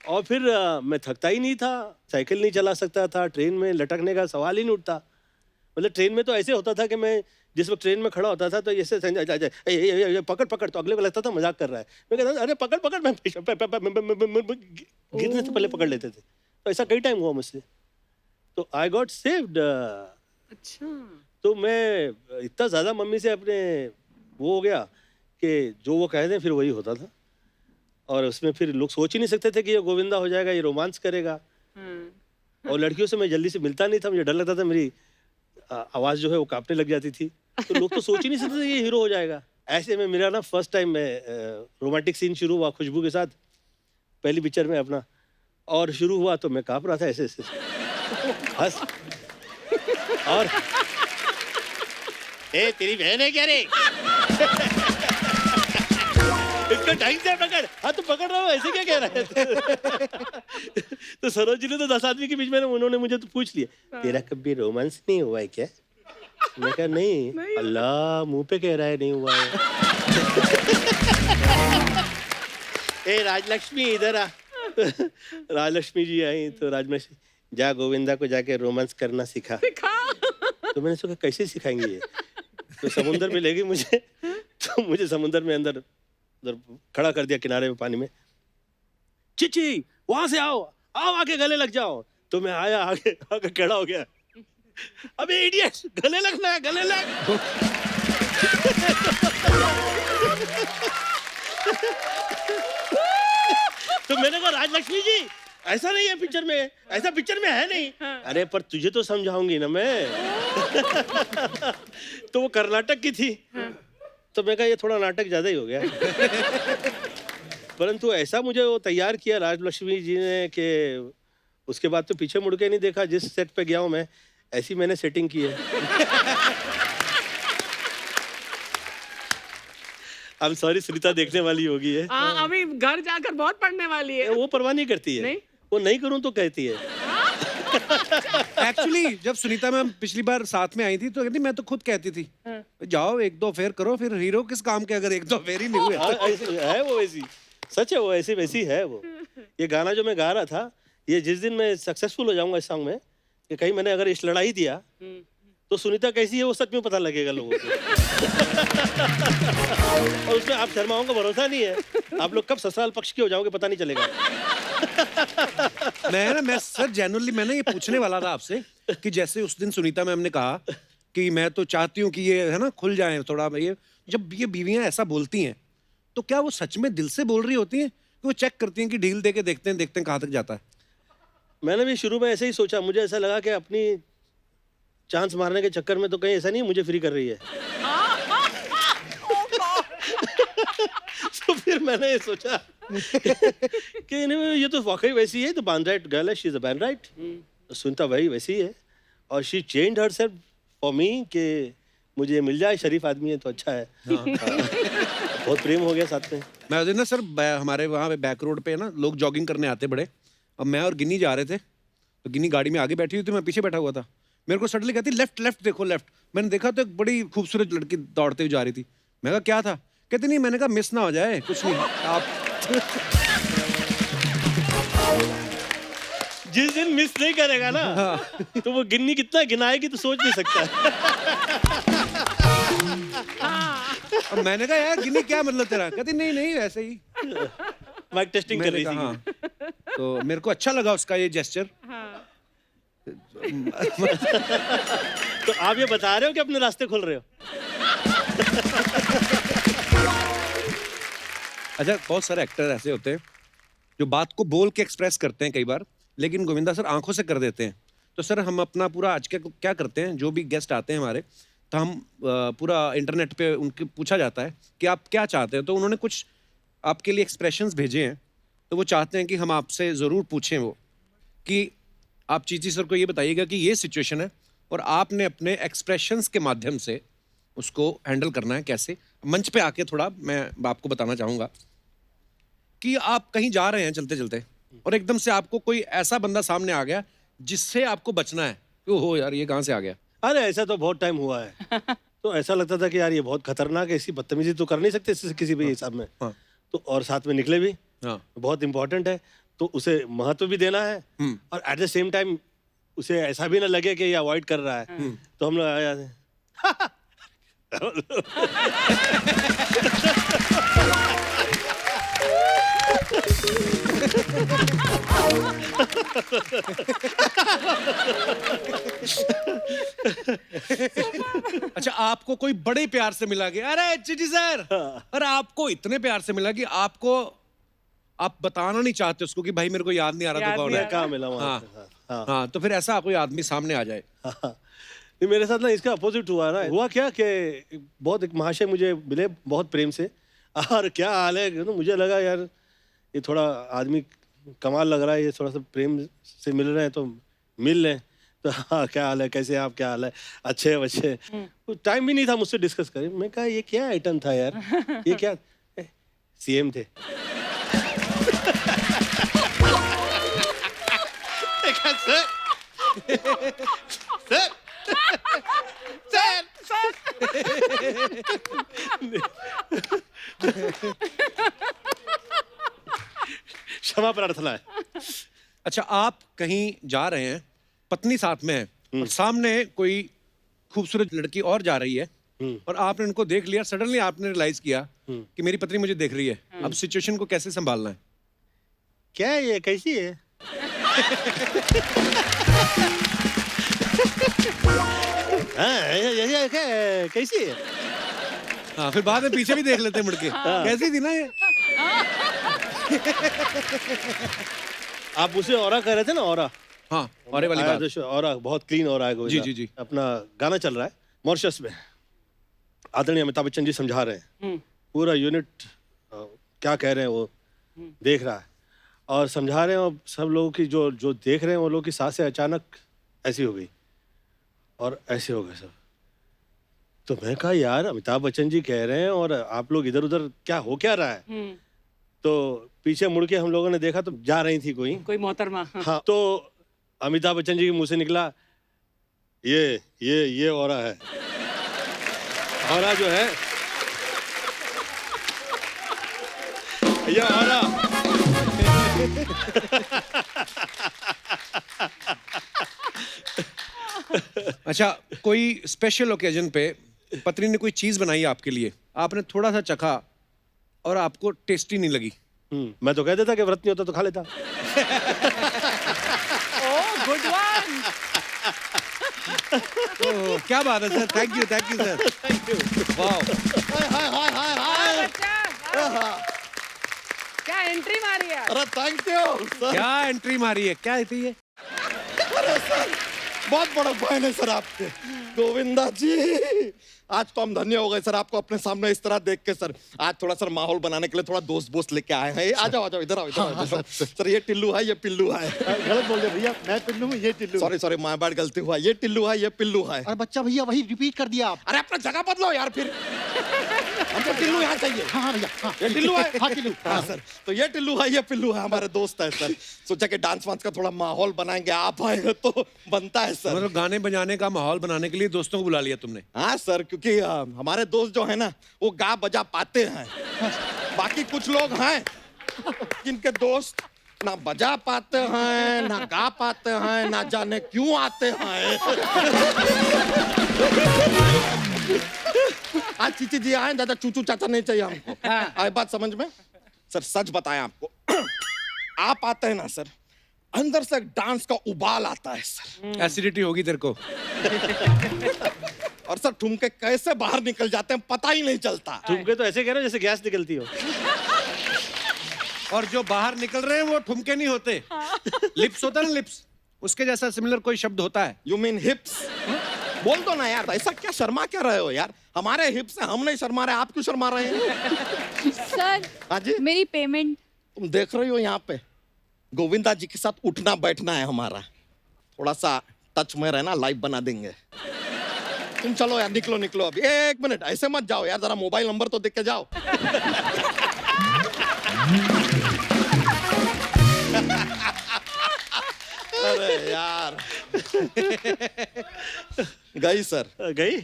और फिर मैं थकता ही नहीं था, साइकिल नहीं चला सकता था, ट्रेन में लटकने का सवाल ही नहीं उठता। मतलब ट्रेन में तो ऐसे होता था कि मैं जिस वक्त ट्रेन में खड़ा होता था तो ऐसे पकड़ पकड़, तो अगले को लगता था मजाक कर रहा है। मैं कहता था अरे पकड़ पकड़, मैं गिरने से पहले पकड़ लेते थे। तो ऐसा कई टाइम हुआ मुझसे, तो आई गॉट सेव्ड। अच्छा। तो मैं इतना ज़्यादा मम्मी से अपने वो हो गया कि जो वो कह दें फिर वही होता था। और उसमें फिर लोग सोच ही नहीं सकते थे कि ये गोविंदा हो जाएगा, ये रोमांस करेगा। और लड़कियों से मैं जल्दी से मिलता नहीं था, मुझे डर लगता था मेरी आवाज़ जो है वो कांपने लग जाती थी। तो लोग तो सोच ही नहीं सकते थे ये हीरो हो जाएगा। ऐसे में मेरा ना फर्स्ट टाइम में रोमांटिक सीन शुरू हुआ खुशबू के साथ, पहली पिक्चर में अपना। और शुरू हुआ तो मैं काँप रहा था ऐसे ऐसे बस। और ए तेरी बहन है क्या रे? इसको ढंग से पकड़। हाँ तो पकड़ रहा हूँ, ऐसे क्या कह रहा है? तो सरोज जी ने तो 10 आदमी के बीच में उन्होंने मुझे तो पूछ लिया, तेरा कभी रोमांस नहीं हुआ है क्या? मैं कहा नहीं। अल्लाह, मुंह पे कह रहा है नहीं हुआ है। ए राजलक्ष्मी इधर आ। राजलक्ष्मी जी आई तो राजलक्ष्मी, जा गोविंदा को जाके रोमांस करना सिखा। तो मैंने सोचा कैसे सिखाएंगे ये? तो समुंदर में ले गई मुझे। तो मुझे समुंदर में अंदर उधर खड़ा कर दिया किनारे में पानी में। चिची वहां से आओ, आओ आके गले लग जाओ। तो मैं आया, आगे आके खड़ा हो गया। अबे इडियट, गले लगना है, गले लग। तो मैंने कहा राजलक्ष्मी जी ऐसा नहीं है पिक्चर में, ऐसा पिक्चर में है नहीं। अरे पर तुझे तो समझाऊंगी ना मैं। तो वो कर्नाटक की थी। तो मैं कहा ये थोड़ा नाटक ज्यादा ही हो गया। परंतु ऐसा मुझे वो तैयार किया राजलक्ष्मी जी ने कि उसके बाद तो पीछे मुड़ के नहीं देखा। जिस सेट पे गया हूँ मैं, ऐसी मैंने सेटिंग की है। I'm sorry, सुनीता देखने वाली होगी है। अभी घर जाकर बहुत पढ़ने वाली है। वो परवाह नहीं करती है। नहीं? वो नहीं करूं तो कहती है। एक्चुअली जब सुनीता मैम पिछली बार साथ में आई थी तो कहती मैं तो खुद कहती थी जाओ एक दो फेर करो, फिर हीरो किस काम के अगर एक दो फेर ही नहीं हुए। हाँ, है वो वैसी, सच है वो ऐसी वैसी है वो। ये गाना जो मैं गा रहा था, ये जिस दिन मैं सक्सेसफुल हो जाऊंगा इस सॉन्ग में, कि कहीं मैंने अगर इस लड़ाई दिया तो सुनीता कैसी है वो सच में पता लगेगा लोगों को। और उसमें आप शर्माओं का भरोसा नहीं है, आप लोग कब ससुराल पक्ष के हो जाओगे पता नहीं चलेगा। मैं सर जेन्युइनली मैंने ये पूछने वाला था आपसे कि जैसे उस दिन सुनीता मैम ने कहा कि मैं तो चाहती हूँ कि ये है ना खुल जाए थोड़ा, ये जब ये बीवियां ऐसा बोलती हैं तो क्या वो सच में दिल से बोल रही होती हैं कि वो चेक करती हैं कि ढील दे के देखते हैं कहाँ तक जाता है? मैंने भी शुरू में ऐसे ही सोचा, मुझे ऐसा लगा कि अपनी चांस मारने के चक्कर में तो कहीं ऐसा नहीं मुझे फ्री कर रही है। तो फिर मैंने ये सोचा कि नहीं ये तो वाकई वैसी है, तो बांद्राइट गर्ल है, शी इज अ बांद्राइट। सुनीता भाई वैसी है और she changed herself for me कि मुझे मिल जाए, शरीफ आदमी है तो अच्छा है। हाँ। बहुत प्रेम हो गया साथ में। मैं उस दिन ना सर हमारे वहाँ पे बैक रोड पे ना लोग जॉगिंग करने आते बड़े, अब मैं और गिन्नी जा रहे थे तो गिन्नी गाड़ी में आगे बैठी हुई थी, मैं पीछे बैठा हुआ था। मेरे को सडनली कहती लेफ्ट लेफ्ट देखो लेफ्ट। मैंने देखा तो एक बड़ी खूबसूरत लड़की दौड़ते हुए जा रही थी। मैं कहा क्या था? कहती नहीं, मैंने कहा मिस ना हो जाए, कुछ नहीं आप। जिस दिन मिस नहीं करेगा ना तो वो गिन्नी कितना गिनाएगी तो सोच नहीं सकता। अब मैंने कहा यार गिन्नी क्या मतलब तेरा? कहती नहीं नहीं ऐसे ही माइक टेस्टिंग कर रही थी। हाँ। तो मेरे को अच्छा लगा उसका ये जेस्चर। तो आप ये बता रहे हो कि अपने रास्ते खोल रहे हो? अच्छा, बहुत सारे एक्टर ऐसे होते हैं जो बात को बोल के एक्सप्रेस करते हैं कई बार, लेकिन गोविंदा सर आंखों से कर देते हैं। तो सर हम अपना पूरा आज क्या करते हैं, जो भी गेस्ट आते हैं हमारे, तो हम पूरा इंटरनेट पे उनके पूछा जाता है कि आप क्या चाहते हैं, तो उन्होंने कुछ आपके लिए एक्सप्रेशंस भेजे हैं। तो वो चाहते हैं कि हम आपसे ज़रूर पूछें वो कि आप चीची सर को ये बताइएगा कि ये सिचुएशन है और आपने अपने एक्सप्रेशंस के माध्यम से उसको हैंडल करना है। कैसे? मंच पे आके थोड़ा मैं आपको बताना चाहूँगा कि आप कहीं जा रहे हैं चलते चलते और एकदम से आपको कोई ऐसा बंदा सामने आ गया जिससे आपको बचना है कि ओहो यार ये कहाँ से आ गया। अरे ऐसा तो बहुत टाइम हुआ है। तो ऐसा लगता था कि यार ये बहुत खतरनाक है, ऐसी बदतमीजी तो कर नहीं सकते इससे किसी भी हिसाब में। हाँ। तो और साथ में निकले भी। हाँ। बहुत इंपॉर्टेंट है, तो उसे महत्व भी देना है और एट द सेम टाइम उसे ऐसा भी ना लगे कि ये अवॉइड कर रहा है। तो हम लोग आया अच्छा, आपको कोई बड़े प्यार से मिला कि अरे चिटी सर, अरे आपको इतने प्यार से मिला कि आपको आप बताना नहीं चाहते उसको कि भाई मेरे को याद नहीं आ रहा तो कौन है। कहाँ मिला वहाँ हाँ, पे। हाँ। हाँ, तो फिर ऐसा कोई आदमी सामने आ जाए। हाँ। नहीं, मेरे साथ ना इसका अपोजिट हुआ ना। हुआ क्या कि बहुत एक महाशय मुझे मिले बहुत प्रेम से, और क्या हाल है, तो मुझे लगा यार ये थोड़ा आदमी कमाल लग रहा है, ये थोड़ा सा प्रेम से मिल रहे हैं तो मिल लें। तो हाँ क्या हाल है, कैसे आप, क्या हाल है, अच्छे बच्चे। तो टाइम भी नहीं था मुझसे डिस्कस करें। मैं कहा ये क्या आइटम था यार, ये क्या सीएम थे। क्षमा प्रार्थना है। अच्छा, आप कहीं जा रहे हैं, पत्नी साथ में है और सामने कोई खूबसूरत लड़की और जा रही है और आपने उनको देख लिया, सडनली आपने रियलाइज किया कि मेरी पत्नी मुझे देख रही है। अब सिचुएशन को कैसे संभालना है? क्या ये कैसी है? हाँ, कैसी है? हाँ, फिर बाद में पीछे भी देख लेते हैं मुड़ के, कैसी थी ना ये। आप उसे ऑरा कह रहे थे ना, ऑरा। हाँ, औरे वाली बात। ऑरा बहुत क्लीन ऑरा है गोविंदा। जी, जी, जी। अपना गाना चल रहा है मॉरिशस में, आदरणीय अमिताभ बच्चन जी समझा रहे हैं, पूरा यूनिट क्या कह रहे हैं वो देख रहा है और समझा रहे हैं, और सब लोगों की जो जो देख रहे हैं वो लोग की सांसें अचानक ऐसी हो गई और ऐसे हो गए सब। तो मैं कहा यार अमिताभ बच्चन जी कह रहे हैं और आप लोग इधर उधर क्या हो क्या रहा है। तो पीछे मुड़ के हम लोगों ने देखा तो जा रही थी कोई मोहतरमा। हाँ, तो अमिताभ बच्चन जी के मुंह से निकला, ये ऑरा है। ऑरा जो है, ये ऑरा। अच्छा, कोई स्पेशल ओकेजन पे पत्नी ने कोई चीज बनाई आपके लिए, आपने थोड़ा सा चखा और आपको टेस्टी नहीं लगी? मैं तो कह देता कि व्रत नहीं होता तो खा लेता। Oh good one. ओह, क्या बात है sir, thank you sir, thank you. Wow, क्या एंट्री मारी है। अरे थैंक यू सर, क्या एंट्री मारी है, क्या थी ये? बहुत बड़ा फैन है सर आपके गोविंदा जी। आज तो हम धन्य हो गए सर आपको अपने सामने इस तरह देख के सर। आज थोड़ा सर माहौल बनाने के लिए थोड़ा दोस्त बोस्त लेके आए हैं। आ जाओ इधर आओ। सर ये टिल्लू है, ये पिल्लू है। गलत बोल रहे भैया, मैं टिल्लू हूँ, ये टिल्लू। सॉरी माय बैड, गलती हुआ। ये टिल्लू है, ये पिल्लू है। अरे बच्चा भैया वही रिपीट कर दिया आप। अरे अपना जगह बदलो यार फिर। हमको टिल्लू यहाँ चाहिए। हाँ भैया, हाँ ये टिल्लू है। हाँ टिल्लू। हाँ सर, तो ये टिल्लू है, ये पिल्लू है, हमारे दोस्त है सर। सोचा कि डांस वांस का थोड़ा माहौल बनाएंगे, आप आए हो तो बनता है सर। मतलब गाने बजाने का माहौल बनाने के लिए दोस्तों को बुला लिया तुमने? हाँ सर, क्योंकि हमारे दोस्त जो है ना वो गा बजा पाते हैं। बाकी कुछ लोग हैं जिनके दोस्त ना बजा पाते हैं, ना गा पाते हैं, ना जाने क्यों आते हैं। आज चीची जी आए, दादा चूचू चाचा नहीं चाहिए हमको। आए बात समझ में? सर सच बताएं आपको, आप आते हैं ना सर, अंदर से डांस का उबाल आता है सर। एसिडिटी होगी तेरे को। और सर ठुमके कैसे बाहर निकल जाते हैं पता ही नहीं चलता। ठुमके तो ऐसे कह रहे हो जैसे गैस निकलती हो। और जो बाहर निकल रहे हैं वो ठुमके नहीं होते, लिप्स होता है ना, लिप्स, उसके जैसा सिमिलर कोई शब्द होता है। You mean हिप्स? बोल दो ना यार, ऐसा क्या शर्मा क्या रहे हो यार? हमारे हिप्स हैं, हम नहीं शर्मा रहे, आप क्यों शर्मा रहे हैं? सर हाँ जी, मेरी पेमेंट। तुम देख रही हो यहाँ पे गोविंदा जी के साथ उठना बैठना है हमारा। थोड़ा सा टच में रहना, लाइव बना देंगे। तुम चलो यार, निकलो अभी। एक मिनट, ऐसे मत जाओ यार, जरा मोबाइल नंबर तो देख के जाओ। अरे यार गई सर, गई।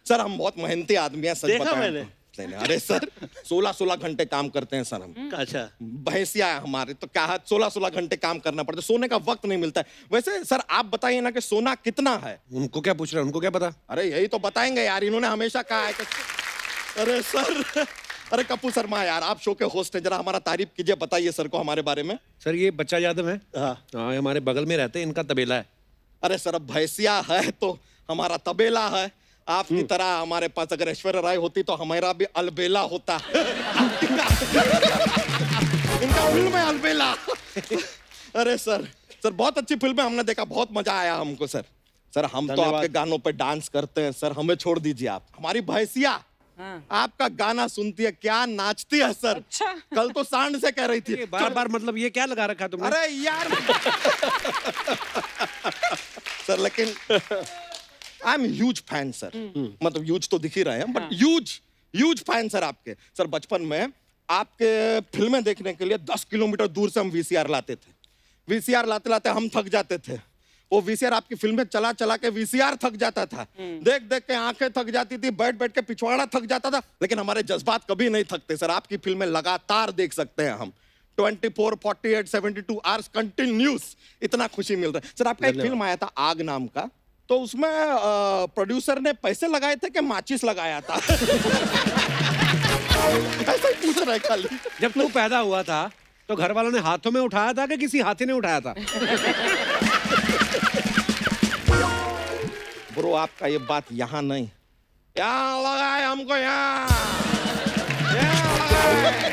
सर हम बहुत मेहनती आदमी हैं, सच देखा बताएं मैंने। तो। नहीं, अरे सर 16 घंटे काम करते हैं सर हम। अच्छा, भैंसिया है हमारे, तो क्या है 16 घंटे काम करना पड़ता है, सोने का वक्त नहीं मिलता है। वैसे सर आप बताइए ना कि सोना कितना है? उनको क्या पूछ रहे हैं, उनको क्या पता? अरे यही तो बताएंगे यार, इन्होंने हमेशा कहा है कि अरे सर, अरे कपूर शर्मा यार, आप शो के होस्ट हैं, जरा हमारा तारीफ कीजिए, बताइए सर को हमारे बारे में। सर ये बच्चा यादव है, हाँ। हाँ, हमारे बगल में रहते हैं, इनका तबेला है। अरे सर अब भैंसिया है तो हमारा तबेला है। आपकी तरह हमारे पास अगर ऐश्वर्या राय होती तो हमारा भी अलबेला होता। इनका फिल्म है अलबेला। अरे सर बहुत अच्छी फिल्म है, हमने देखा, बहुत मजा आया हमको सर। सर हम तो धन्यवाद। आपके गानों पे डांस करते हैं सर, हमें छोड़ दीजिए आप। हमारी भैंसिया आपका गाना सुनती है, क्या नाचती है सर। अच्छा। कल तो सांड से कह रही थी बार बार मतलब ये क्या लगा रखा है तुमने? अरे यार सर, लेकिन I am huge fan sir. मतलब ह्यूज तो दिख ही रहे हैं, बट ह्यूज फैन सर आपके। सर बचपन में आपके फिल्में देखने के लिए 10 किलोमीटर दूर से हम वीसीआर लाते थे। वीसीआर लाते लाते हम थक जाते थे। वो वीसीआर आपकी फिल्में चला चला के वीसीआर थक जाता था, देख देख के आंखें थक जाती थी, बैठ बैठ के पिछवाड़ा थक जाता था, लेकिन हमारे जज्बात कभी नहीं थकते सर। आपकी फिल्में लगातार देख सकते हैं हम, 24, 48, 72 आवर्स कंटिन्यूस। इतना खुशी मिल रहा है सर। आपका एक फिल्म आया था आग नाम का, तो उसमें प्रोड्यूसर ने पैसे लगाए थे कि माचिस लगाया था? ऐसा ही पूछ रहा है खाली। जब तू पैदा हुआ था तो घर वालों ने हाथों में उठाया था कि किसी हाथी ने उठाया था? ब्रो आपका ये बात यहाँ नहीं, यहाँ लगा है हमको, यहाँ लगा है।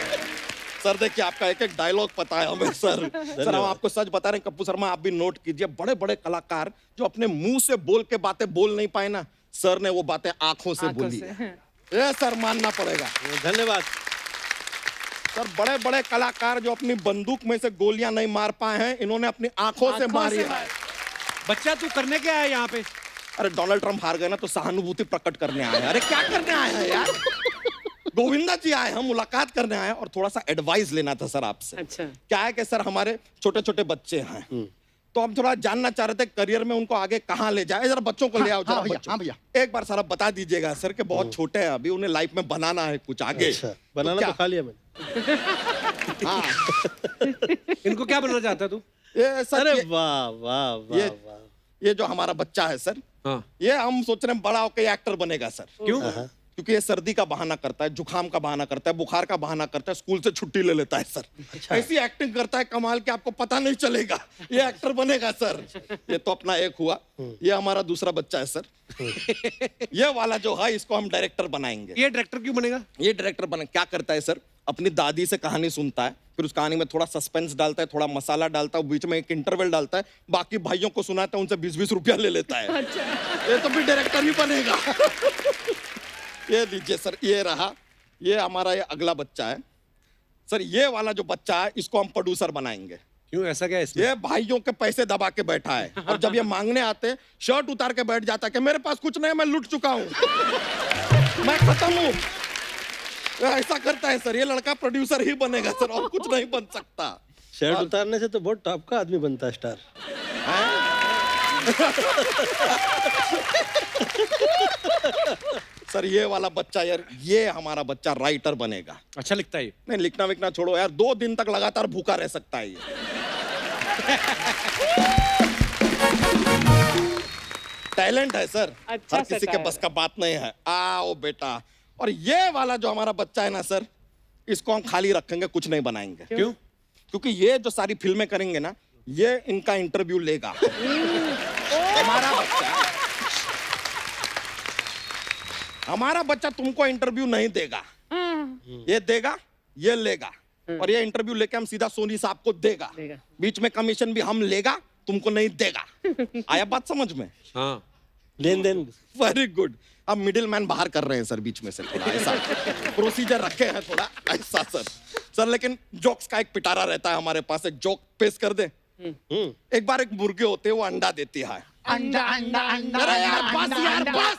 सर देखिए आपका एक एक डायलॉग पता है हमें सर। सर हम आपको सच बता रहे हैं कपूर शर्मा, आप भी नोट कीजिए, बड़े बड़े कलाकार जो अपने मुंह से बोल के बातें बोल नहीं पाए ना, सर ने वो बातें आंखों से बोली है। ये सर मानना पड़ेगा। धन्यवाद सर बड़े बड़े कलाकार जो अपनी बंदूक में से गोलियां नहीं मार पाए हैं, इन्होंने अपनी आंखों से मारी है। बच्चा तू करने क्या है यहाँ पे? अरे डोनाल्ड ट्रम्प हार गए ना तो सहानुभूति प्रकट करने आए हैं। अरे क्या करने आए हैं यार? गोविंदा जी आए, हम मुलाकात करने आए और थोड़ा सा एडवाइस लेना था सर आपसे। अच्छा। क्या है कि सर हमारे छोटे छोटे बच्चे हैं, तो हम थोड़ा जानना चाह रहे थे करियर में उनको आगे कहाँ ले जाए। जरा बच्चों को ले आओ, जरा हाँ भैया, बच्चों। हाँ भैया। एक बार सारा बता दीजिएगा सर कि बहुत छोटे हैं अभी, उन्हें लाइफ में बनाना है कुछ आगे। अच्छा, बनाना तो खा लिया मैंने। हाँ इनको क्या बनना चाहता है तू? ये सर अरे वाह वाह वाह ये वाह। ये जो हमारा बच्चा है सर, हाँ। ये हम सोच रहे हैं बड़ा होकर एक्टर बनेगा सर। क्यों? क्योंकि ये सर्दी का बहाना करता है, जुकाम का बहाना करता है, बुखार का बहाना करता है, स्कूल से छुट्टी ले लेता है सर। ऐसी एक्टिंग करता है कमाल कि आपको पता नहीं चलेगा। ये एक्टर बनेगा सर। ये तो अपना एक हुआ। ये हमारा दूसरा बच्चा है सर। ये वाला जो है इसको हम डायरेक्टर बनाएंगे। ये डायरेक्टर क्यों बनेगा? ये डायरेक्टर बने क्या करता है सर, अपनी दादी से कहानी सुनता है, फिर उस कहानी में थोड़ा सस्पेंस डालता है, थोड़ा मसाला डालता है, बीच में एक इंटरवल डालता है, बाकी भाइयों को सुनाता है, उनसे 20-20 रुपया ले लेता है। ये तो भी डायरेक्टर ही बनेगा। ये लीजिए सर, ये रहा, ये हमारा ये अगला बच्चा है सर। ये वाला जो बच्चा है इसको हम प्रोड्यूसर बनाएंगे। क्यों, ऐसा क्या है इसमें? ये भाइयों के पैसे दबा के बैठा है, और जब ये मांगने आते हैं शर्ट उतार के बैठ जाता है कि मेरे पास कुछ नहीं है, मैं लुट चुका हूं, मैं खत्म हूं। ऐसा करता है सर। ये लड़का प्रोड्यूसर ही बनेगा सर, और कुछ नहीं बन सकता। शर्ट उतारने से तो बहुत टॉप का आदमी बनता है स्टार। सर ये वाला बच्चा यार, ये हमारा बच्चा राइटर बनेगा। अच्छा लिखता है ये? नहीं, लिखना विखना छोड़ो यार, 2 दिन तक लगातार भूखा रह सकता है ये। टैलेंट है सर, अच्छा हर किसी के सटायर बस का बात नहीं है। आओ बेटा। और ये वाला जो हमारा बच्चा है ना सर, इसको हम खाली रखेंगे, कुछ नहीं बनाएंगे। क्यों? क्योंकि ये जो सारी फिल्में करेंगे ना, ये इनका इंटरव्यू लेगा। हमारा बच्चा तुमको इंटरव्यू नहीं देगा, ये देगा, ये लेगा, और ये इंटरव्यू लेके हम सीधा सोनी साहब को देगा। बीच में कमीशन भी हम लेगा, तुमको नहीं देगा। आया बात समझ में? हाँ। लेन देन। Very good. अब मिडिल मैन बाहर कर रहे हैं सर, बीच में से थोड़ा ऐसा प्रोसीजर रखे हैं, थोड़ा ऐसा सर। सर लेकिन जोक्स का एक पिटारा रहता है हमारे पास। एक जोक पेश कर दे। एक बार एक मुर्गे होते हैं, वो अंडा देती है। अंडा अंडा अंडा अरे यार अंडा, बस यार अंडा। बस,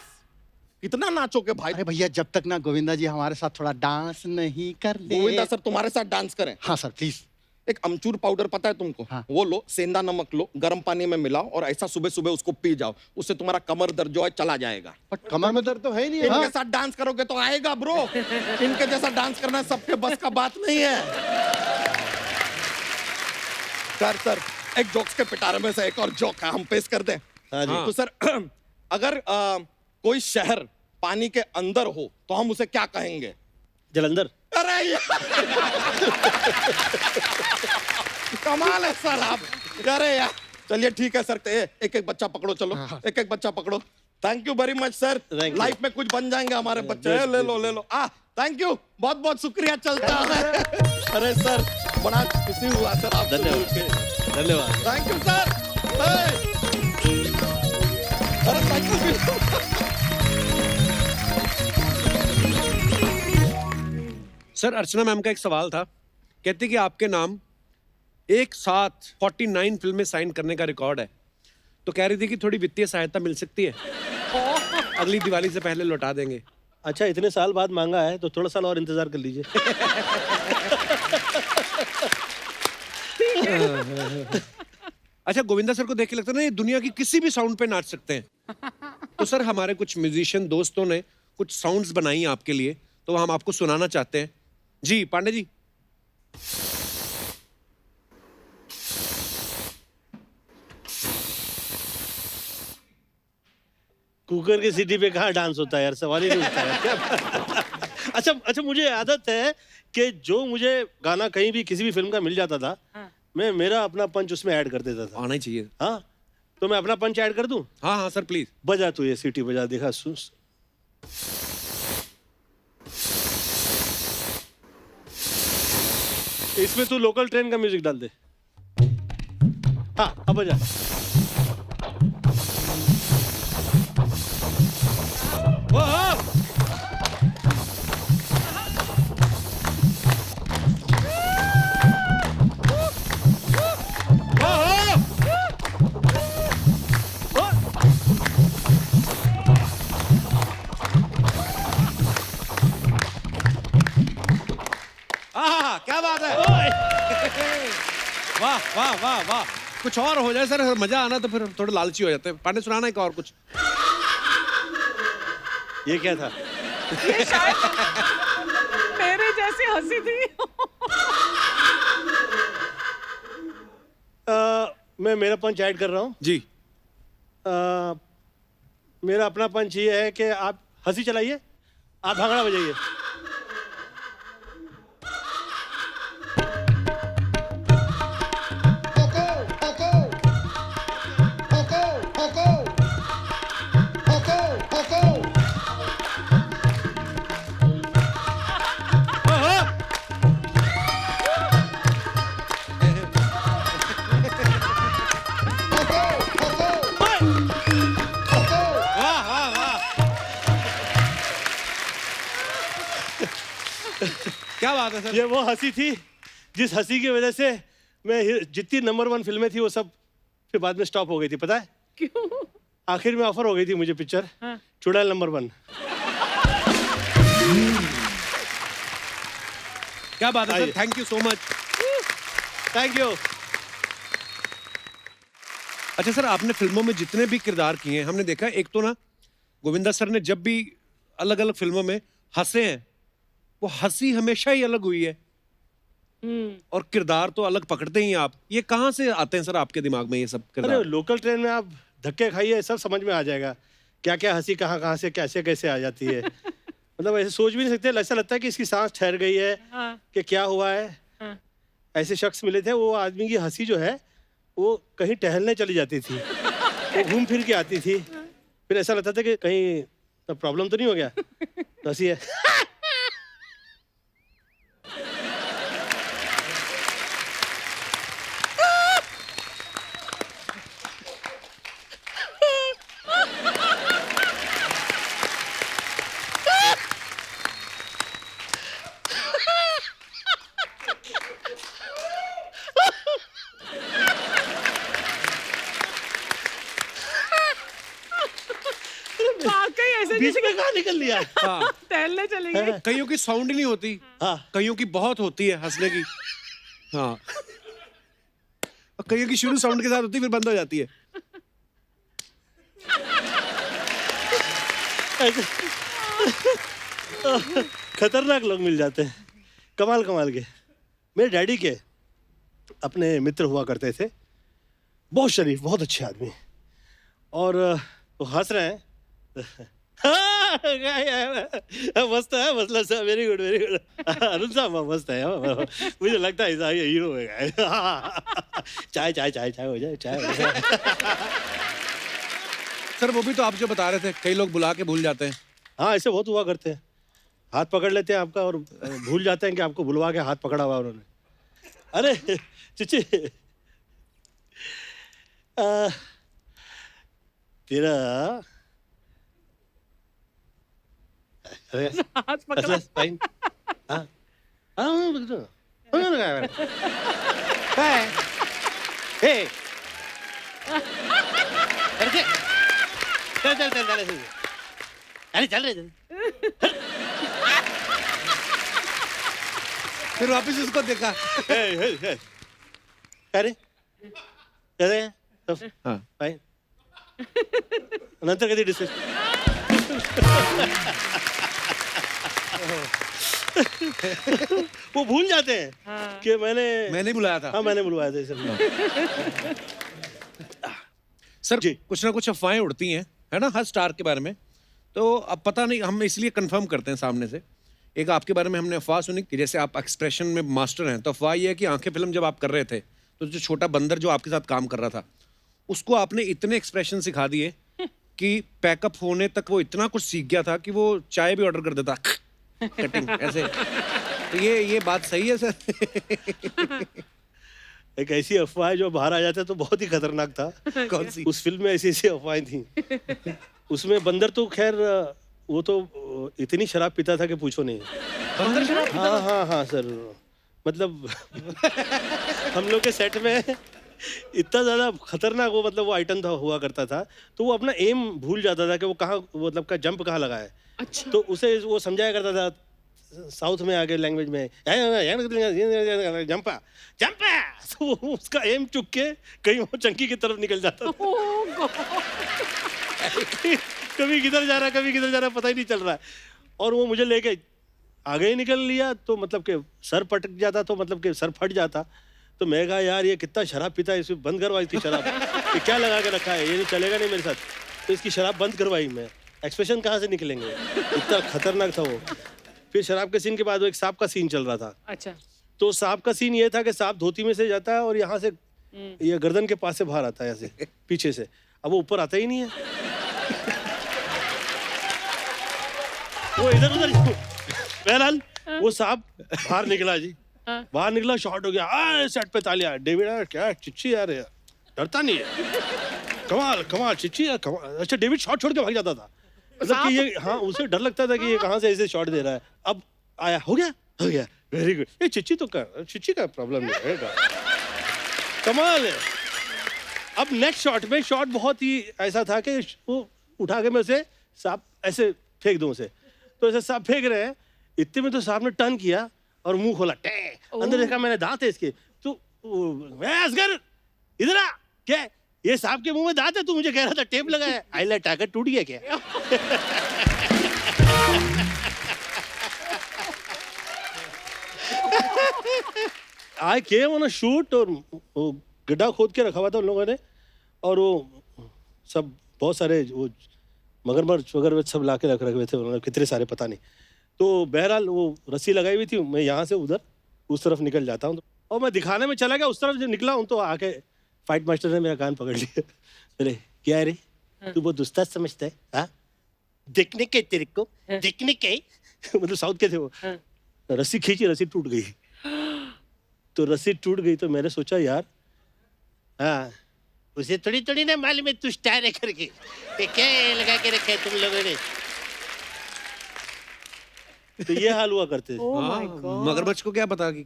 कितना नाचोगे भाई? अरे भैया, जब तक ना गोविंदा जी हमारे साथ थोड़ा डांस नहीं कर ले। गोविंदा सर तुम्हारे साथ डांस करें? हाँ सर प्लीज। एक अमचूर पाउडर पता है तुमको? हाँ। वो लो, सेंधा नमक लो, गर्म पानी में मिलाओ, और ऐसा सुबह सुबह उसको पी जाओ। उससे तुम्हारा कमर दर्द जो है चला जाएगा। बट कमर में दर्द तो है ही नहीं। इनके साथ डांस करोगे तो आएगा ब्रो। इनके जैसा डांस करना सबके बस का बात नहीं है। सर एक जोक्स के पिटारे में से एक और जोक है, हम पेश कर दें? हाँ जी। तो सर अगर कोई शहर पानी के अंदर हो तो हम उसे क्या कहेंगे? जलंधर। अरे यार कमाल है सर आप। अरे यार चलिए ठीक है सर, एक एक बच्चा पकड़ो, चलो एक एक बच्चा पकड़ो। Thank you very much sir. Thank you. Life में कुछ बन जाएंगे हमारे बच्चे। ले लो। थैंक यू, बहुत बहुत शुक्रिया, चलता है। अरे सर बड़ा खुशी हुआ सर आपसे मिल के। धन्यवाद। Thank you sir. अरे thank you. Sir Archana ma'am का एक सवाल था, कहती कि आपके नाम एक साथ 49 फिल्में साइन करने का रिकॉर्ड है, तो कह रही थी कि थोड़ी वित्तीय सहायता मिल सकती है, अगली दिवाली से पहले लौटा देंगे। अच्छा, इतने साल बाद मांगा है तो थोड़ा साल और इंतजार कर लीजिए। अच्छा, गोविंदा सर को देख के लगता है ना ये दुनिया की किसी भी साउंड पे नाच सकते हैं। तो सर हमारे कुछ म्यूजिशियन दोस्तों ने कुछ साउंड्स बनाई हैं आपके लिए, तो हम आपको सुनाना चाहते हैं। जी पांडे जी। कुकर की सीटी पे कहाँ डांस होता है यार, सवाल ही नहीं उठता है। क्या अच्छा, मुझे आदत है कि जो मुझे गाना कहीं भी किसी भी फिल्म का मिल जाता था, मैं मेरा अपना पंच उसमें ऐड कर देता था। आना ही चाहिए। हाँ, तो मैं अपना पंच ऐड कर दूं? हाँ हाँ सर प्लीज। बजा तू ये सीटी बजा, देखा सुन। इसमें तू लोकल ट्रेन का म्यूजिक डाल दे। हाँ अब बजा। क्या बात है। वाह वाह वाह वाह। कुछ और हो जाए सर, मजा आना तो फिर थोड़े लालची हो जाते हैं। पांडे सुनाना एक और कुछ। ये क्या था? ये शायद मेरे जैसी हंसी थी। मैं मेरा पंच ऐड कर रहा हूँ। जी। मेरा अपना पंच ये है कि आप हंसी चलाइए, आप भांगड़ा बजाइए। वाह वाह वाह, क्या बात है सर। ये वो हंसी थी जिस हंसी की वजह से मैं जितनी नंबर 1 फिल्में थी वो सब फिर बाद में स्टॉप हो गई थी, पता है? क्यों? आखिर में ऑफर हो गई थी मुझे पिक्चर चुड़ैल नंबर 1। क्या बात है सर, आइए। Thank you so much. Thank you. अच्छा सर, आपने फिल्मों में जितने भी किरदार किए हैं, हमने देखा है, एक तो ना गोविंदा सर ने जब भी अलग अलग फिल्मों में हंसे हैं, वो हंसी हमेशा ही अलग हुई है और किरदार तो अलग पकड़ते ही हैं आप। ये कहाँ से आते हैं सर आपके दिमाग में ये सब अरे किरदार? लोकल ट्रेन में आप धक्के खाइए, सब समझ में आ जाएगा क्या क्या हंसी कहाँ कहाँ से कैसे कैसे आ जाती है। मतलब ऐसे सोच भी नहीं सकते, ऐसा लगता है कि इसकी सांस ठहर गई है कि क्या हुआ है। ऐसे शख्स मिले थे, वो आदमी की हंसी जो है वो कहीं टहलने चली जाती थी, वो घूम फिर के आती थी, फिर ऐसा लगता था कि कहीं प्रॉब्लम तो नहीं हो गया, तो हंसी है। वाकई ऐसे बीच में कहाँ निकल लिया? हाँ, टहलने चले गए। कईयों की साउंड ही नहीं होती, हाँ। कईयों की बहुत होती है हंसने की। हाँ, और कईयों की शुरू साउंड के साथ होती है, फिर बंद हो जाती है। खतरनाक लोग मिल जाते हैं, कमाल कमाल के। मेरे डैडी के अपने मित्र हुआ करते थे, बहुत शरीफ, बहुत अच्छे आदमी, और वो हंस रहे हैं। मस्त है, मतलब sir, very good very good. Arun साहब मस्त है, मुझे लगता है ऐसा हीरो है। चाय चाय चाय चाय हो जाए, चाय हो जाए। सर वो भी तो आप जो बता रहे थे, कई लोग बुला के भूल जाते हैं। हाँ, ऐसे बहुत हुआ करते हैं, हाथ पकड़ लेते हैं आपका और भूल जाते हैं कि आपको बुलवा के हाथ पकड़ा हुआ उन्होंने। अरे चिची, तेरा अरे हाथ पकड़ा। फाइन। हाँ चल चल चल चल, अरे चल रहे चल। फिर वापस उसको देखा। अरे अरे हाँ, फाइन, नंतर कधी डिस्कस। वो भूल जाते हैं कि मैंने बुलाया था। हाँ, मैंने बुलवाया था इसे। सर जी। कुछ ना कुछ अफवाहें उड़ती हैं, है ना, हर स्टार के बारे में। तो अब पता नहीं, हम इसलिए कंफर्म करते हैं सामने से। एक आपके बारे में हमने अफवाह सुनी कि जैसे आप एक्सप्रेशन में मास्टर हैं, तो अफवाह ये है कि आंखें फिल्म जब आप कर रहे थे, तो जो छोटा बंदर जो आपके साथ काम कर रहा था, उसको आपने इतने एक्सप्रेशन सिखा दिए कि पैकअप होने तक वो इतना कुछ सीख गया था कि वो चाय भी ऑर्डर कर देता, कटिंग ऐसे। तो ये बात सही है सर? एक ऐसी अफवाह जो बाहर आ जाता है तो बहुत ही खतरनाक था। कौन सी? उस फिल्म में ऐसी ऐसी अफवाहें थी। उसमें बंदर तो खैर वो तो इतनी शराब पीता था कि पूछो नहीं। बंदर शराब पीता हाँ हाँ हाँ सर, मतलब हम लोग के सेट में इतना ज्यादा खतरनाक वो, मतलब वो आइटम था, हुआ करता था, तो वो अपना एम भूल जाता था कि वो कहाँ, मतलब का जंप कहाँ लगा है। अच्छा। तो उसे वो समझाया करता था, साउथ में आ गए लैंग्वेज में, जंपा जंपा, तो उसका एम चुक के कहीं वो चंकी की तरफ निकल जाता था। Oh, God. कभी किधर जा रहा है, कभी किधर जा रहा है, पता ही नहीं चल रहा है। और वो मुझे लेके आगे ही निकल लिया, तो मतलब कि सर पटक जाता, तो मतलब कि सर फट जाता। तो मैं कहा यार ये कितना शराब पीता है, इसे बंद करवा इसकी शराब, ये क्या लगा के रखा है, ये नहीं चलेगा नहीं मेरे साथ। तो इसकी शराब बंद करवाई मैं, एक्सप्रेशन कहाँ से निकलेंगे, इतना खतरनाक था वो। फिर शराब के सीन के बाद वो एक सांप का सीन चल रहा था। अच्छा। तो सांप का सीन ये था कि सांप धोती में से जाता है और यहाँ से ये गर्दन के पास से बाहर आता है, ऐसे पीछे से। अब वो ऊपर आता ही नहीं है, वो इधर उधर। बहरहाल वो सांप बाहर निकला जी, बाहर निकला, शॉट हो गया, सेट पे तालियां। डेविड यार क्या चिच्ची यार, डरता नहीं है, कमाल कमाल चिच्ची यार कमाल। अच्छा डेविड शॉट छोड़ के भाग जाता था, मतलब कि ये, हाँ उसे डर लगता था कि ये कहाँ से ऐसे शॉट दे रहा है। अब आया, हो गया, वेरी गुड। ये चिच्ची तो कर, चिच्ची का प्रॉब्लम नहीं है, कमाल है। अब नेक्स्ट शॉट में शॉट बहुत ही ऐसा था कि वो उठा के मैं उसे सांप ऐसे फेंक दूं उसे, तो ऐसे सांप फेंक रहे हैं, इतने में तो सांप ने टर्न किया और मुंह खोला, टे अंदर देखा मैंने दांत है इसके। तो असगर इधर आ, क्या ये सांप के मुंह में दांत है, तू मुझे कह रहा था टेप लगा है, आईलाइट टाकर टूट गया क्या? आई केम ऑन अ शूट, और वो गड्ढा खोद के रखा हुआ था उन लोगों ने, और वो सब बहुत सारे वो मगरमच्छ वगैरह सब ला के रख रखे थे उन्होंने, कितने सारे पता नहीं। तो बहरहाल वो रस्सी लगाई हुई थी, मैं यहाँ से उधर उस तरफ निकल जाता हूँ, और मैं दिखाने में चला गया उस तरफ, जब निकला हूँ तो आके फाइट मास्टर ने मेरा कान पकड़ लिया। अरे क्या है रे, तू बहुत उस्ताद समझता है, हाँ देखने के तेरे को, देखने के मतलब साउथ के थे वो। रस्सी खींची, रस्सी टूट गई। तो रस्सी टूट गई तो मैंने सोचा यार, हाँ उसे थोड़ी थोड़ी ना मालूम है तू स्टार है करके, क्या लगा के रखा है तुम लोगों ने। तो ये हाल हुआ करते थे। Oh my God. मगरमच्छ को क्या पता कि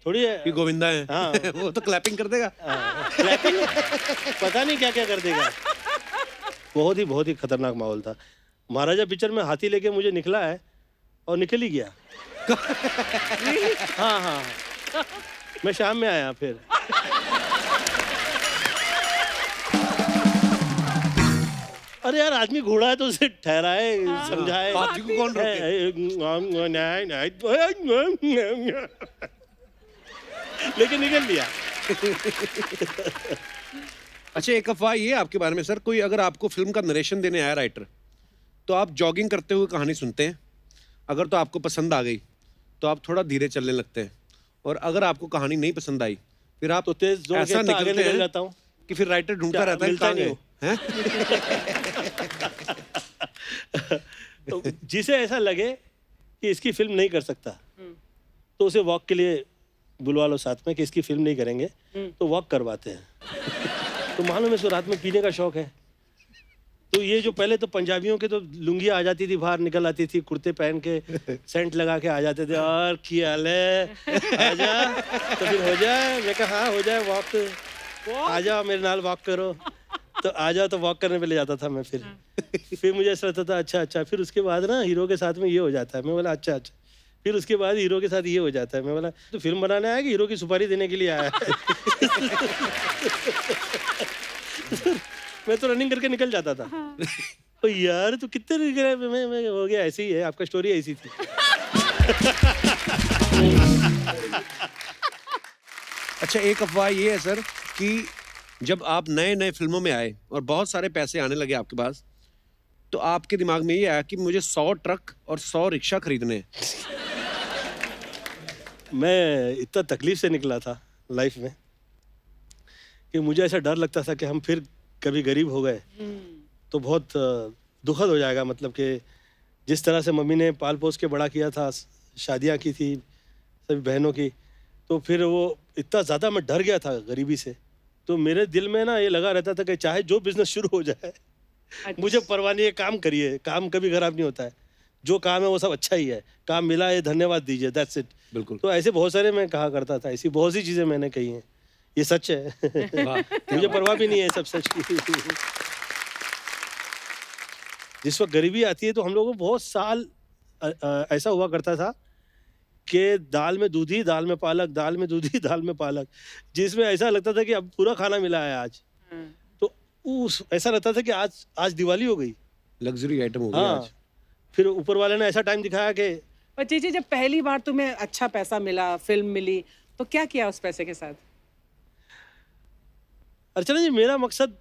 थोड़ी है कि गोविंदा है। हाँ। वो तो क्लैपिंग कर देगा। क्लैपिंग पता नहीं क्या क्या कर देगा। बहुत ही खतरनाक माहौल था। महाराजा पिक्चर में हाथी लेके मुझे निकला है और निकल ही गया। हाँ मैं शाम में आया फिर। अरे यार आदमी घोड़ा है तो उसे ठहराए, समझाए। हाथी को कौन रोके? लेकिन निकल लिया। अच्छा एक अफवाह ये है आपके बारे में सर, कोई अगर आपको फिल्म का नरेशन देने आया राइटर, तो आप जॉगिंग करते हुए कहानी सुनते हैं, अगर तो आपको पसंद आ गई तो आप थोड़ा धीरे चलने लगते हैं, और अगर आपको कहानी नहीं पसंद आई फिर आप तो तेज जोर ऐसा के आगे निकल निकल जाता हूँ कि फिर राइटर ढूंढता क्या, रहता है मिलता कहाँ नहीं गए? हैं? तो जिसे ऐसा लगे कि इसकी फिल्म नहीं कर सकता तो उसे वॉक के लिए बुलवा लो साथ में, कि इसकी फिल्म नहीं करेंगे तो वॉक करवाते हैं। तो मालूम है इसको रात में पीने का शौक है। तो ये जो पहले तो पंजाबियों के तो लुंगियाँ आ जाती थी, बाहर निकल आती थी, कुर्ते पहन के सेंट लगा के आ जाते थे, और क्या हाल है, आजा तो फिर हो जाए। मैं कहा हाँ हो जाए वॉक, आ जाओ मेरे नाल वॉक करो। तो आ जाओ तो वॉक करने पे ले जाता था मैं। फिर मुझे ऐसा लगता था अच्छा। फिर उसके बाद ना हीरो के साथ में ये हो जाता है। मैं बोला अच्छा। फिर उसके बाद हीरो के साथ ये हो जाता है। मैं बोला तो फिल्म बनाने आया कि हीरो की सुपारी देने के लिए आया है? मैं तो रनिंग करके निकल जाता था। तो यार तू कितने मैं हो गया, ऐसे ही है आपका, स्टोरी ऐसी थी। अच्छा एक अफवाह ये है सर कि जब आप नए फिल्मों में आए और बहुत सारे पैसे आने लगे आपके पास, तो आपके दिमाग में ये आया कि मुझे 100 ट्रक और 100 रिक्शा खरीदने हैं। मैं इतना तकलीफ से निकला था लाइफ में कि मुझे ऐसा डर लगता था कि हम फिर कभी गरीब हो गए तो बहुत दुखद हो जाएगा। मतलब कि जिस तरह से मम्मी ने पाल पोस के बड़ा किया था, शादियां की थी सभी बहनों की, तो फिर वो इतना ज़्यादा मैं डर गया था गरीबी से। तो मेरे दिल में ना ये लगा रहता था कि चाहे जो बिजनेस शुरू हो जाए, मुझे परवाह नहीं है, काम करिए, काम कभी खराब नहीं होता है, जो काम है वो सब अच्छा ही है, काम मिला है धन्यवाद दीजिए, दैट्स इट। बिल्कुल। तो ऐसे बहुत सारे मैं कहा करता था, ऐसी बहुत सी चीज़ें मैंने कही हैं, ये सच है। मुझे परवाह भी नहीं है सब सच की। जिस वक्त गरीबी आती है तो हम लोगों को बहुत साल ऐसा हुआ करता था कि दाल में दूधी, दाल में पालक, दाल में दूधी, दाल में पालक, जिसमें ऐसा लगता था कि अब पूरा खाना मिला है आज। तो उस ऐसा लगता था कि आज दिवाली हो गई। लग्जरी आइटम हो गया हाँ, आज। फिर ऊपर वाले ने ऐसा टाइम दिखाया कि पर चीची, जब पहली बार तुम्हें अच्छा पैसा मिला, फिल्म मिली, तो क्या किया उस पैसे के साथ? अर्चना जी, मेरा मकसद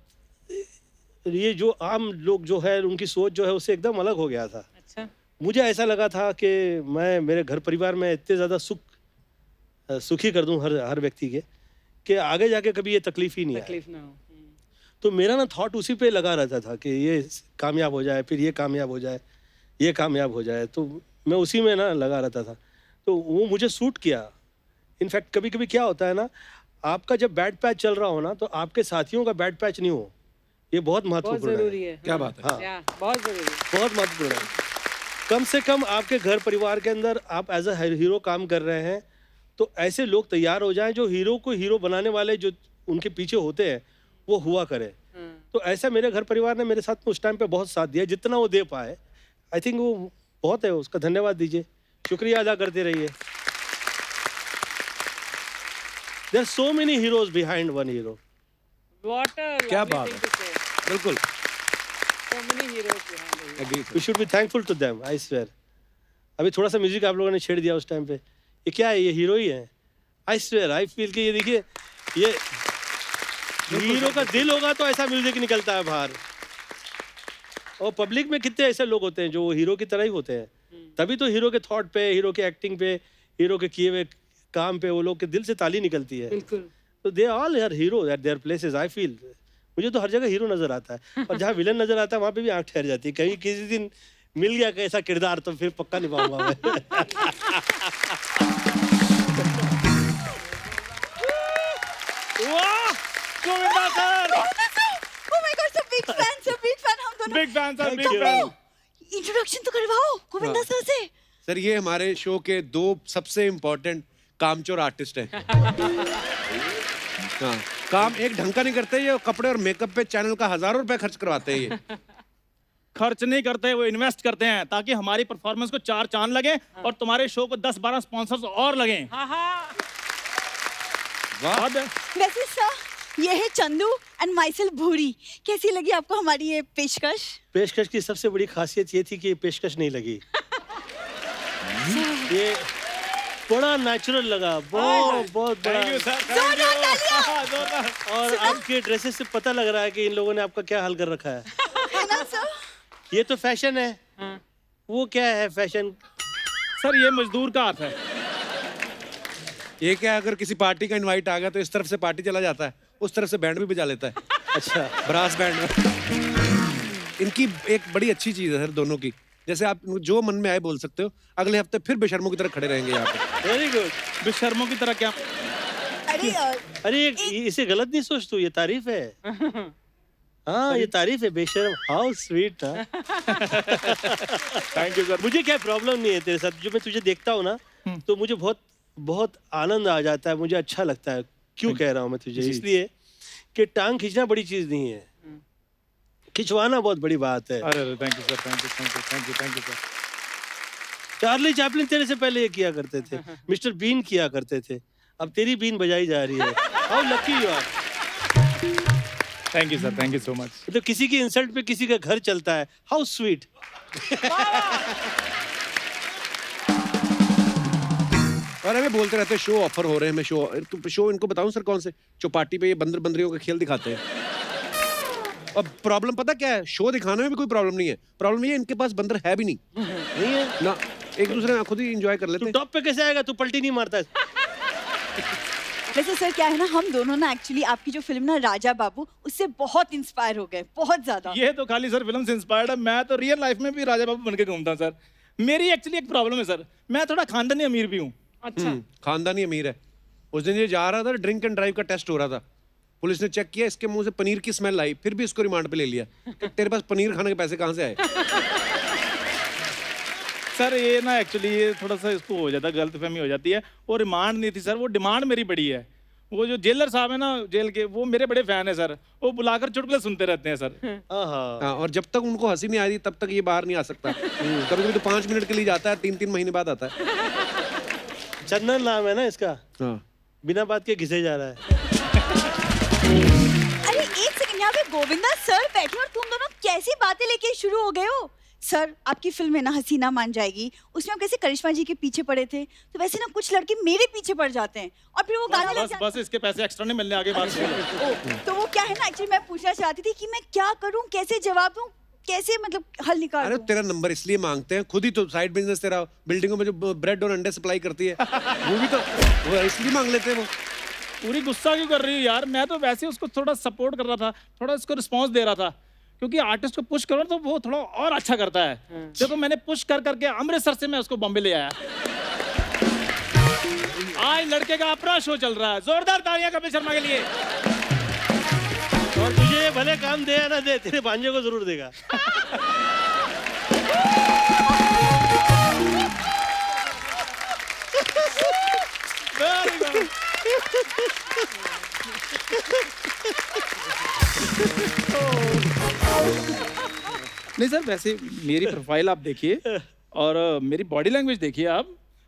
ये जो आम लोग जो है उनकी सोच जो है उससे एकदम अलग हो गया था। अच्छा। मुझे ऐसा लगा था कि मैं मेरे घर परिवार में इतने ज़्यादा सुखी कर दूं हर व्यक्ति के कि आगे जाके कभी ये तकलीफ ही नहीं आए। तकलीफ ना हो। तो मेरा ना थॉट उसी पे लगा रहता था कि ये कामयाब हो जाए, फिर ये कामयाब हो जाए, ये कामयाब हो जाए, तो मैं उसी में ना लगा रहता था। तो वो मुझे सूट किया। इनफैक्ट कभी कभी क्या होता है ना, आपका जब बैड पैच चल रहा हो ना, तो आपके साथियों का बैड पैच नहीं हो, ये बहुत बहुत महत्वपूर्ण जरूरी है। क्या बात है। हाँ, या, बहुत जरूरी है। बहुत महत्वपूर्ण है। कम से कम आपके घर परिवार के अंदर आप एज अ हीरो काम कर रहे हैं, तो ऐसे लोग तैयार हो जाएं जो हीरो को हीरो बनाने वाले जो उनके पीछे होते हैं वो हुआ करे। तो ऐसा मेरे घर परिवार ने मेरे साथ में उस टाइम पे बहुत साथ दिया, जितना वो दे पाए। आई थिंक वो बहुत है, उसका धन्यवाद दीजिए, शुक्रिया अदा करते रहिए। There are so many heroes behind one hero. क्या बात है। बिल्कुल। Agree, sir. We should be thankful to them, I swear. अभी थोड़ा सा म्यूजिक आप लोगों ने छेड़ दिया उस टाइम पे, ये क्या है, ये हीरो ही है। आई स्वेयर, आई फील कि ये देखिए, ये हीरो का दिल होगा तो ऐसा म्यूजिक निकलता है बाहर। और पब्लिक में कितने ऐसे लोग होते हैं जो हीरो की तरह ही होते हैं, तभी तो हीरो के थॉट पे, हीरो के एक्टिंग पे, हीरो के किए हुए काम पे वो लोग के दिल से ताली निकलती है। बिल्कुल। तो they all are hero at their places. I feel मुझे तो हर जगह हीरो नजर आता है, और जहाँ विलन नजर आता है वहां पे भी आंख ठहर जाती है। कहीं किसी दिन मिल गया कैसा किरदार तो फिर पक्का निभाऊंगा मैं। वाह, Govinda sir, Oh my God, sir, big fan, sir, big fan, हम दोनों। Big fan sir, Thank big you. Fan. Introduction तो करवाओ गोविंदा सर से। सर ये हमारे शो के 2 सबसे इम्पोर्टेंट कामचोर आर्टिस्ट हैं। हाँ, काम एक ढंग का नहीं करते ये, कपड़े और मेकअप पे चैनल का हजारों रुपए खर्च करवाते हैं ये। खर्च नहीं करते, वो इन्वेस्ट करते हैं ताकि हमारी परफॉर्मेंस को 4 चांद लगे और तुम्हारे शो को 10-12 स्पॉन्सर्स और लगे। हाँ हाँ। वाह। वैसे सर, ये है चंदू एंड माइसेल भूरी। कैसी लगी आपको हमारी ये पेशकश? पेशकश की सबसे बड़ी खासियत ये थी कि ये पेशकश नहीं लगी। ये बड़ा नेचुरल लगा, बहुत बहुत बड़ा। थैंक यू सर, जोरदार तालियां। जोरदार। और आपके ड्रेसेस से पता लग रहा है कि इन लोगों ने आपका क्या हाल कर रखा है। है ना सर? ये तो फैशन है, वो क्या है फैशन? सर ये मजदूर का हाथ है। ये क्या, अगर किसी पार्टी का इनवाइट आ गया तो इस तरफ से पार्टी चला जाता है, उस तरफ से बैंड भी बजा लेता है। अच्छा, ब्रास बैंड में। इनकी एक बड़ी अच्छी चीज है सर दोनों की, जैसे आप जो मन में आए बोल सकते हो। अगले हफ्ते फिर बेशर्मों की तरह खड़े रहेंगे यहाँ पे। Very good. बेशर्मों की तरह क्या? अरे अरे इसे गलत नहीं सोच तू, ये तारीफ है। हाँ, ये तारीफ है, बेशर्म। How sweet. Thank you sir. मुझे क्या प्रॉब्लम नहीं है तेरे साथ, जो मैं तुझे देखता हूँ ना तो मुझे बहुत बहुत आनंद आ जाता है, मुझे अच्छा लगता है। क्यों कह रहा हूँ मैं तुझे? इसलिए कि टांग खींचना बड़ी चीज नहीं है, खिंचवाना बहुत बड़ी बात है। अरे thank you sir, thank you, thank you, thank you, thank you sir. Charlie Chaplin तेरे से पहले ये किया करते थे, मिस्टर बीन किया करते थे, अब तेरी बीन बजाई जा रही है। How lucky you are. Thank you sir, thank you so much. मतलब किसी की इंसल्ट पे किसी का घर चलता है। How sweet. और हमें बोलते रहते हैं शो ऑफर हो रहे हैं, मैं शो इनको बताऊं सर कौन से, चौपाटी पे ये बंदर बंदरियों का खेल दिखाते हैं। अब प्रॉब्लम पता क्या है, शो दिखाने में भी कोई प्रॉब्लम नहीं है, प्रॉब्लम ये है इनके पास बंदर है भी नहीं। नहीं है ना, एक दूसरे में खुद ही एंजॉय कर लेते तू हैं। टॉप पे कैसे आएगा? तू पलटी नहीं मारता है। वैसे सर क्या है ना, हम दोनों ना एक्चुअली आपकी जो फिल्म ना राजा बाबू, उससे बहुत इंस्पायर हो गए, बहुत ज्यादा। ये तो खाली सर फिल्म से इंस्पायर्ड है, मैं तो रियल लाइफ में भी राजा बाबू बन के घूमता हूं सर। मेरी एक्चुअली एक प्रॉब्लम है सर, मैं थोड़ा खानदानी अमीर भी हूँ। अच्छा। खानदानी अमीर है। उस दिन ये जा रहा था, ड्रिंक एंड ड्राइव का टेस्ट हो रहा था, पुलिस ने चेक किया, इसके मुंह से पनीर की स्मेल आई, फिर भी इसको रिमांड पे ले लिया कि तेरे पास पनीर खाने के पैसे कहाँ से आए। सर ये ना एक्चुअली ये थोड़ा सा इसको हो जाता है, गलतफहमी हो जाती है। वो रिमांड नहीं थी सर, वो डिमांड मेरी बड़ी है। वो जो जेलर साहब है ना जेल के, वो मेरे बड़े फैन है सर। वो बुलाकर चुटकुले सुनते रहते हैं सर। आहा। हाँ, और जब तक उनको हंसी नहीं आ रही तब तक ये बाहर नहीं आ सकता। कभी कभी तो 5 मिनट के लिए जाता है, 3-3 महीने बाद आता है। चंदन नाम है ना इसका, हाँ। बिना बात के घिसे जा रहा है। अरे एक सेकंड, यहाँ पे गोविंदा सर बैठे और तुम दोनों कैसी बातें लेके शुरू हो गए हो? सर आपकी फिल्म है ना हसीना मान जाएगी, उसमें आप कैसे करिश्मा जी के पीछे पड़े थे, तो वैसे ना कुछ लड़के मेरे पीछे पड़ जाते हैं और फिर वो गाने लग बस जाते बस इसके पैसे एक्स्ट्रा नहीं मिलने, आगे बात करो। हैं। तो वो क्या है ना, एक्चुअली मैं पूछना चाहती थी कि मैं क्या करूं, कैसे जवाब दूं, कैसे मतलब हल निकाल अरे दूं? तेरा नंबर इसलिए मांगते हैं, खुद ही तो साइड बिजनेस तेरा बिल्डिंगों में जो ब्रेड और अंडे सप्लाई करती है, वो भी तो वो इसलिए मांग लेते हैं वो। पूरी गुस्सा क्यों कर रही है यार? मैं तो वैसे उसको थोड़ा सपोर्ट कर रहा था, थोड़ा उसको रिस्पांस दे रहा था, क्योंकि आर्टिस्ट को पुश करो तो वो थोड़ा और अच्छा करता है। देखो मैंने पुश कर करके अमृतसर से मैं उसको बॉम्बे ले आया। आज लड़के का अपना शो चल रहा है, जोरदार तालियां कपिल शर्मा के लिए। और तुझे ये भले काम दे या ना दे, तेरे भांजे को जरूर देगा। Very good. नहीं सर, वैसे मेरी प्रोफाइल आप देखिए और मेरी बॉडी लैंग्वेज देखिए आप।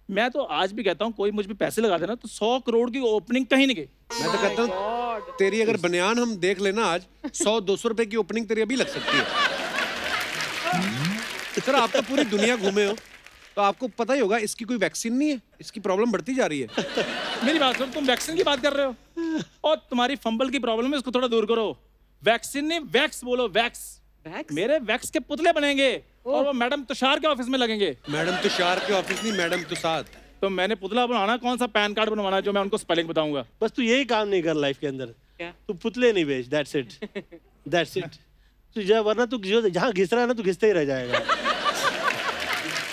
मैं तो आज भी कहता हूँ कोई मुझ पे पैसे लगा देना तो 100 करोड़ की ओपनिंग कहीं नहीं गई। मैं तो कहता हूँ तेरी अगर बनियान हम देख लेना आज 100-200 रुपए की ओपनिंग तेरी अभी लग सकती है। सर आप तो पूरी दुनिया घूमे हो तो आपको पता ही होगा इसकी कोई वैक्सीन नहीं है, इसकी प्रॉब्लम बढ़ती जा रही है। मेरी बात सुनो, तुम वैक्सीन की बात कर रहे हो और तुम्हारी फंबल की प्रॉब्लम है, इसको थोड़ा दूर करो। वैक्सीन नहीं वैक्स बोलो, वैक्स। Wax? मेरे वैक्स के पुतले बनेंगे और वो मैडम तुषार के ऑफिस में लगेंगे। मैडम तुषार के ऑफिस नहीं, मैडम तुषार। तो मैंने पुतला बनाना, कौन सा पैन कार्ड बनवाना है जो मैं उनको स्पेलिंग बताऊंगा। बस तू यही काम नहीं कर लाइफ के अंदर, क्या? तू पुतले नहीं बेच, दैट्स इट, दैट्स इट। तू वरना तू जहाँ घिस रहा है ना, तू घिसते ही रह जाएगा।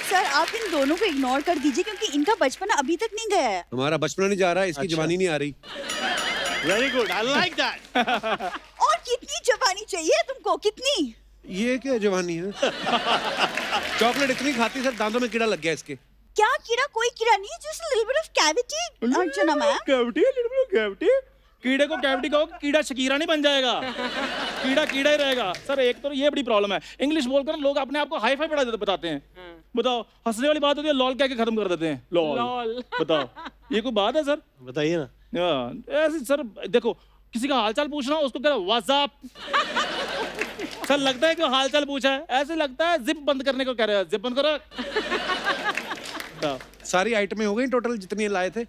सर आप इन दोनों को इग्नोर कर दीजिए क्योंकि इनका बचपन अभी तक नहीं गया है। हमारा बचपन नहीं जा रहा है, इसकी अच्छा। जवानी नहीं आ रही। Very good, I like that. और कितनी जवानी चाहिए तुमको, कितनी? ये क्या जवानी है? चॉकलेट इतनी खाती सर दांतों में कीड़ा लग गया इसके। क्या कीड़ा? कोई कीड़ा नहीं, just a little bit of cavity Archana ma'am. Cavity, cavity. कीड़े को कैविटी कहो, कीड़ा शकीरा नहीं बन जाएगा। कीड़ा कीड़ा ही रहेगा। सर एक तो ये बड़ी प्रॉब्लम है, इंग्लिश बोलकर लोग अपने आप को हाई फाई बताते हैं। बताओ, हंसने वाली बात होती है, लॉल कह के खत्म कर देते हैं। लॉल बताओ, ये कोई बात है सर? बताइए ना। ऐसे सर देखो, किसी का हालचाल पूछना हो उसको कह व्हाट्सएप। सर लगता है कि हालचाल पूछा है, ऐसे लगता है जिप बंद करने को कह रहे हैं। जिप बंद करो। बताओ। सारी आइटमें हो गई टोटल जितनी लाए थे?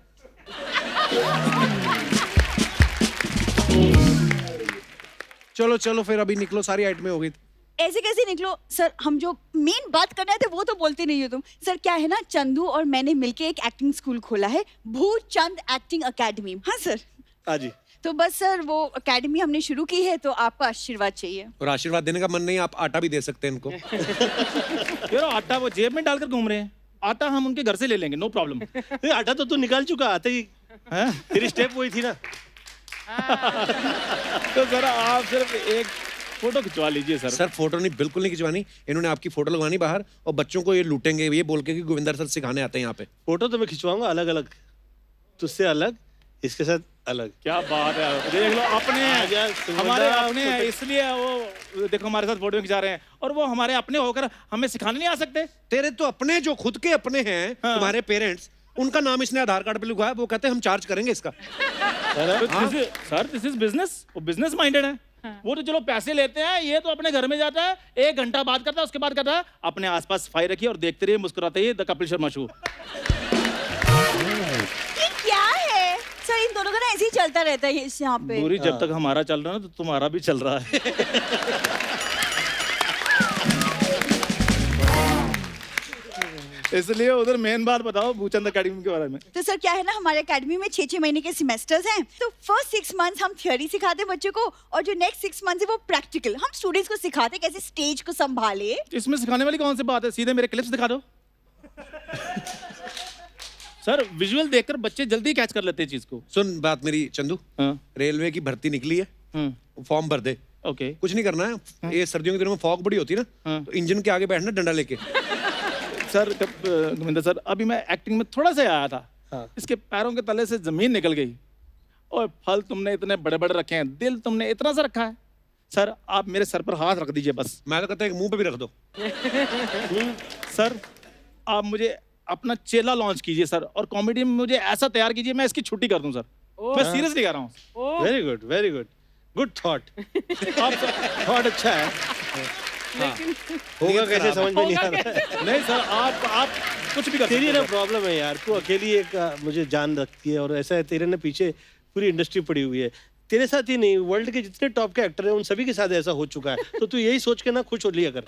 चलो चलो फिर अभी निकलो, सारी आइटमें हो गई। ऐसे कैसे निकलो सर, हम जो मेन बात करना थे वो तो बोलते नहीं हो तुम। सर क्या है ना, चंदू और मैंने मिलके एक एक्टिंग स्कूल खोला है, भूचंद एक्टिंग अकेडमी। हाँ सर। हाँ जी। तो बस सर वो अकेडमी हमने शुरू की है, तो आपका आशीर्वाद चाहिए। और आशीर्वाद देने का मन नहीं, आप आटा भी दे सकते हैं इनको। यार आटा वो जेब में डालकर घूम रहे हैं, आटा हम उनके घर से ले लेंगे, नो प्रॉब्लम। नहीं, आटा तो तू निकाल चुका, आते ही तेरी स्टेप वही थी ना। तो सर आप सिर्फ एक फोटो खिंचवा लीजिए सर। सर फोटो नहीं, बिल्कुल नहीं खिंचवानी। इन्होंने आपकी फोटो लगवानी बाहर और बच्चों को ये लूटेंगे ये बोल के कि गोविंदर सर सिखाने आते हैं यहाँ पे। फोटो तो मैं खिंचवाऊंगा अलग अलग, तुझसे अलग, इसके साथ अलग। क्या बात है, देख लो अपने यार, हैं, हमारे सुंदर, अपने हैं, इसलिए वो देखो हमारे साथ फोटो खिंचा रहे हैं और वो हमारे अपने होकर हमें सिखाने नहीं आ सकते। तेरे तो अपने जो खुद के अपने हैं, तुम्हारे पेरेंट्स, उनका नाम इसने आधार कार्ड पे लिखा है, वो कहते हैं हम चार्ज करेंगे इसका। सर दिस इज बिजनेस, वो बिजनेस माइंडेड है। वो तो चलो पैसे लेते हैं, ये तो अपने घर में जाता है, 1 घंटा बात करता है, उसके बाद कहता है अपने आसपास सफाई रखिए और देखते रहिए, मुस्कुराते रहिए, द कपिल शर्मा शो। ये क्या है सर, इन दोनों का ना ऐसे ही चलता रहता है इस यहाँ पे। पूरी जब तक हमारा चल रहा है ना, तो तुम्हारा भी चल रहा है। इसलिए उधर मेन बात बताओ भूचंद अकेडमी के बारे में। तो सर क्या है ना, हमारे एकेडमी में 6-6 महीने के सेमेस्टर्स हैं। तो फर्स्ट 6 मंथ्स हम थ्योरी सिखाते हैं बच्चों को और जो नेक्स्ट 6 मंथ्स है वो प्रैक्टिकल। हम स्टूडेंट्स को सिखाते हैं कैसे स्टेज को संभाले। इसमें सिखाने वाली कौन सी बात है, सीधे मेरे क्लिप्स दिखा दो। सर विजुअल देखकर बच्चे जल्दी कैच कर लेते हैं चीज को। सुन बात मेरी चंदू, हाँ। रेलवे की भर्ती निकली है, फॉर्म भर दे। ओके। कुछ नहीं करना है, ये सर्दियों के दिनों में फॉग बड़ी होती है ना, तो इंजन के आगे बैठना डंडा लेके। सर गोविंदा सर, अभी मैं एक्टिंग में थोड़ा सा आया था, इसके पैरों के तले से जमीन निकल गई। और फल तुमने इतने बड़े बड़े रखे हैं, दिल तुमने इतना सा रखा है। सर आप मेरे सर पर हाथ रख दीजिए बस। मैं तो कहता हूँ मुंह पे भी रख दो। सर आप मुझे अपना चेला लॉन्च कीजिए सर, और कॉमेडी में मुझे ऐसा तैयार कीजिए मैं इसकी छुट्टी कर दूं सर। मैं सीरियसली कह रहा हूँ। Very good, very good, good thought. आप थॉट अच्छा है। होगा कैसे समझ में नहीं आ रहा है। नहीं सर, आप कुछ भी कर सकते तेरी हैं ना सर। प्रॉब्लम है यार, तू अकेली एक मुझे जान रखती है, और ऐसा है तेरे ना पीछे पूरी इंडस्ट्री पड़ी हुई है। तेरे साथ ही नहीं, वर्ल्ड के जितने टॉप के एक्टर हैं उन सभी के साथ ऐसा हो चुका है। तो तू यही सोच के ना खुश हो लिया कर।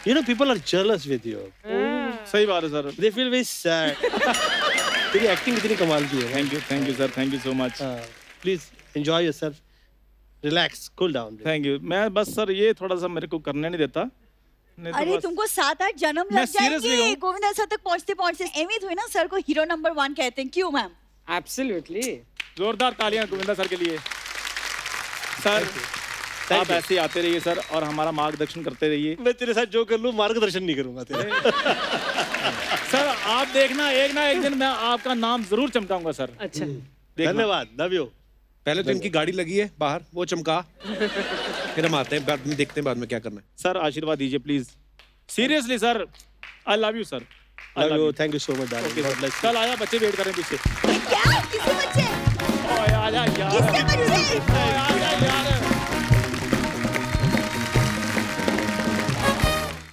You know, people are jealous with you. सही बात है sir. They feel very sad. तेरी एक्टिंग कितनी कमाल की है। Thank you sir, thank you so much. Please enjoy yourself, relax, cool down. Thank you. मैं बस सर ये थोड़ा सा मेरे को करने नहीं देता। नहीं तो अरे बस- तुमको 7-8 जन्म मैं लग seriously जाएंगे हूँ। गोविंदा सर तक पहुंचते पहुंचते। एमी हुई ना सर को हीरो नंबर 1 कहते हैं, क्यों मैम? एब्सोल्युटली। जोरदार तालियां गोविंदा सर के लिए। सर आप ऐसे ही आते रहिए सर, और हमारा मार्गदर्शन करते रहिए। मैं तेरे साथ जो कर लूं मार्गदर्शन नहीं करूंगा तेरे। सर आप देखना, एक ना एक दिन मैं आपका नाम जरूर चमकाऊंगा सर। अच्छा। देखना। धन्यवाद, लव यू। पहले तो इनकी गाड़ी लगी है बाहर, वो चमका, फिर हम आते हैं, बाद में देखते हैं बाद में क्या करना है। सर आशीर्वाद दीजिए please. Seriously sir, I love you sir. Love you, thank you so much darling. God bless you. कल आया, बच्चे वेट कर रहे हैं पीछे। क्या? किसके बच्चे? ओए आजा यार। किसके बच्चे?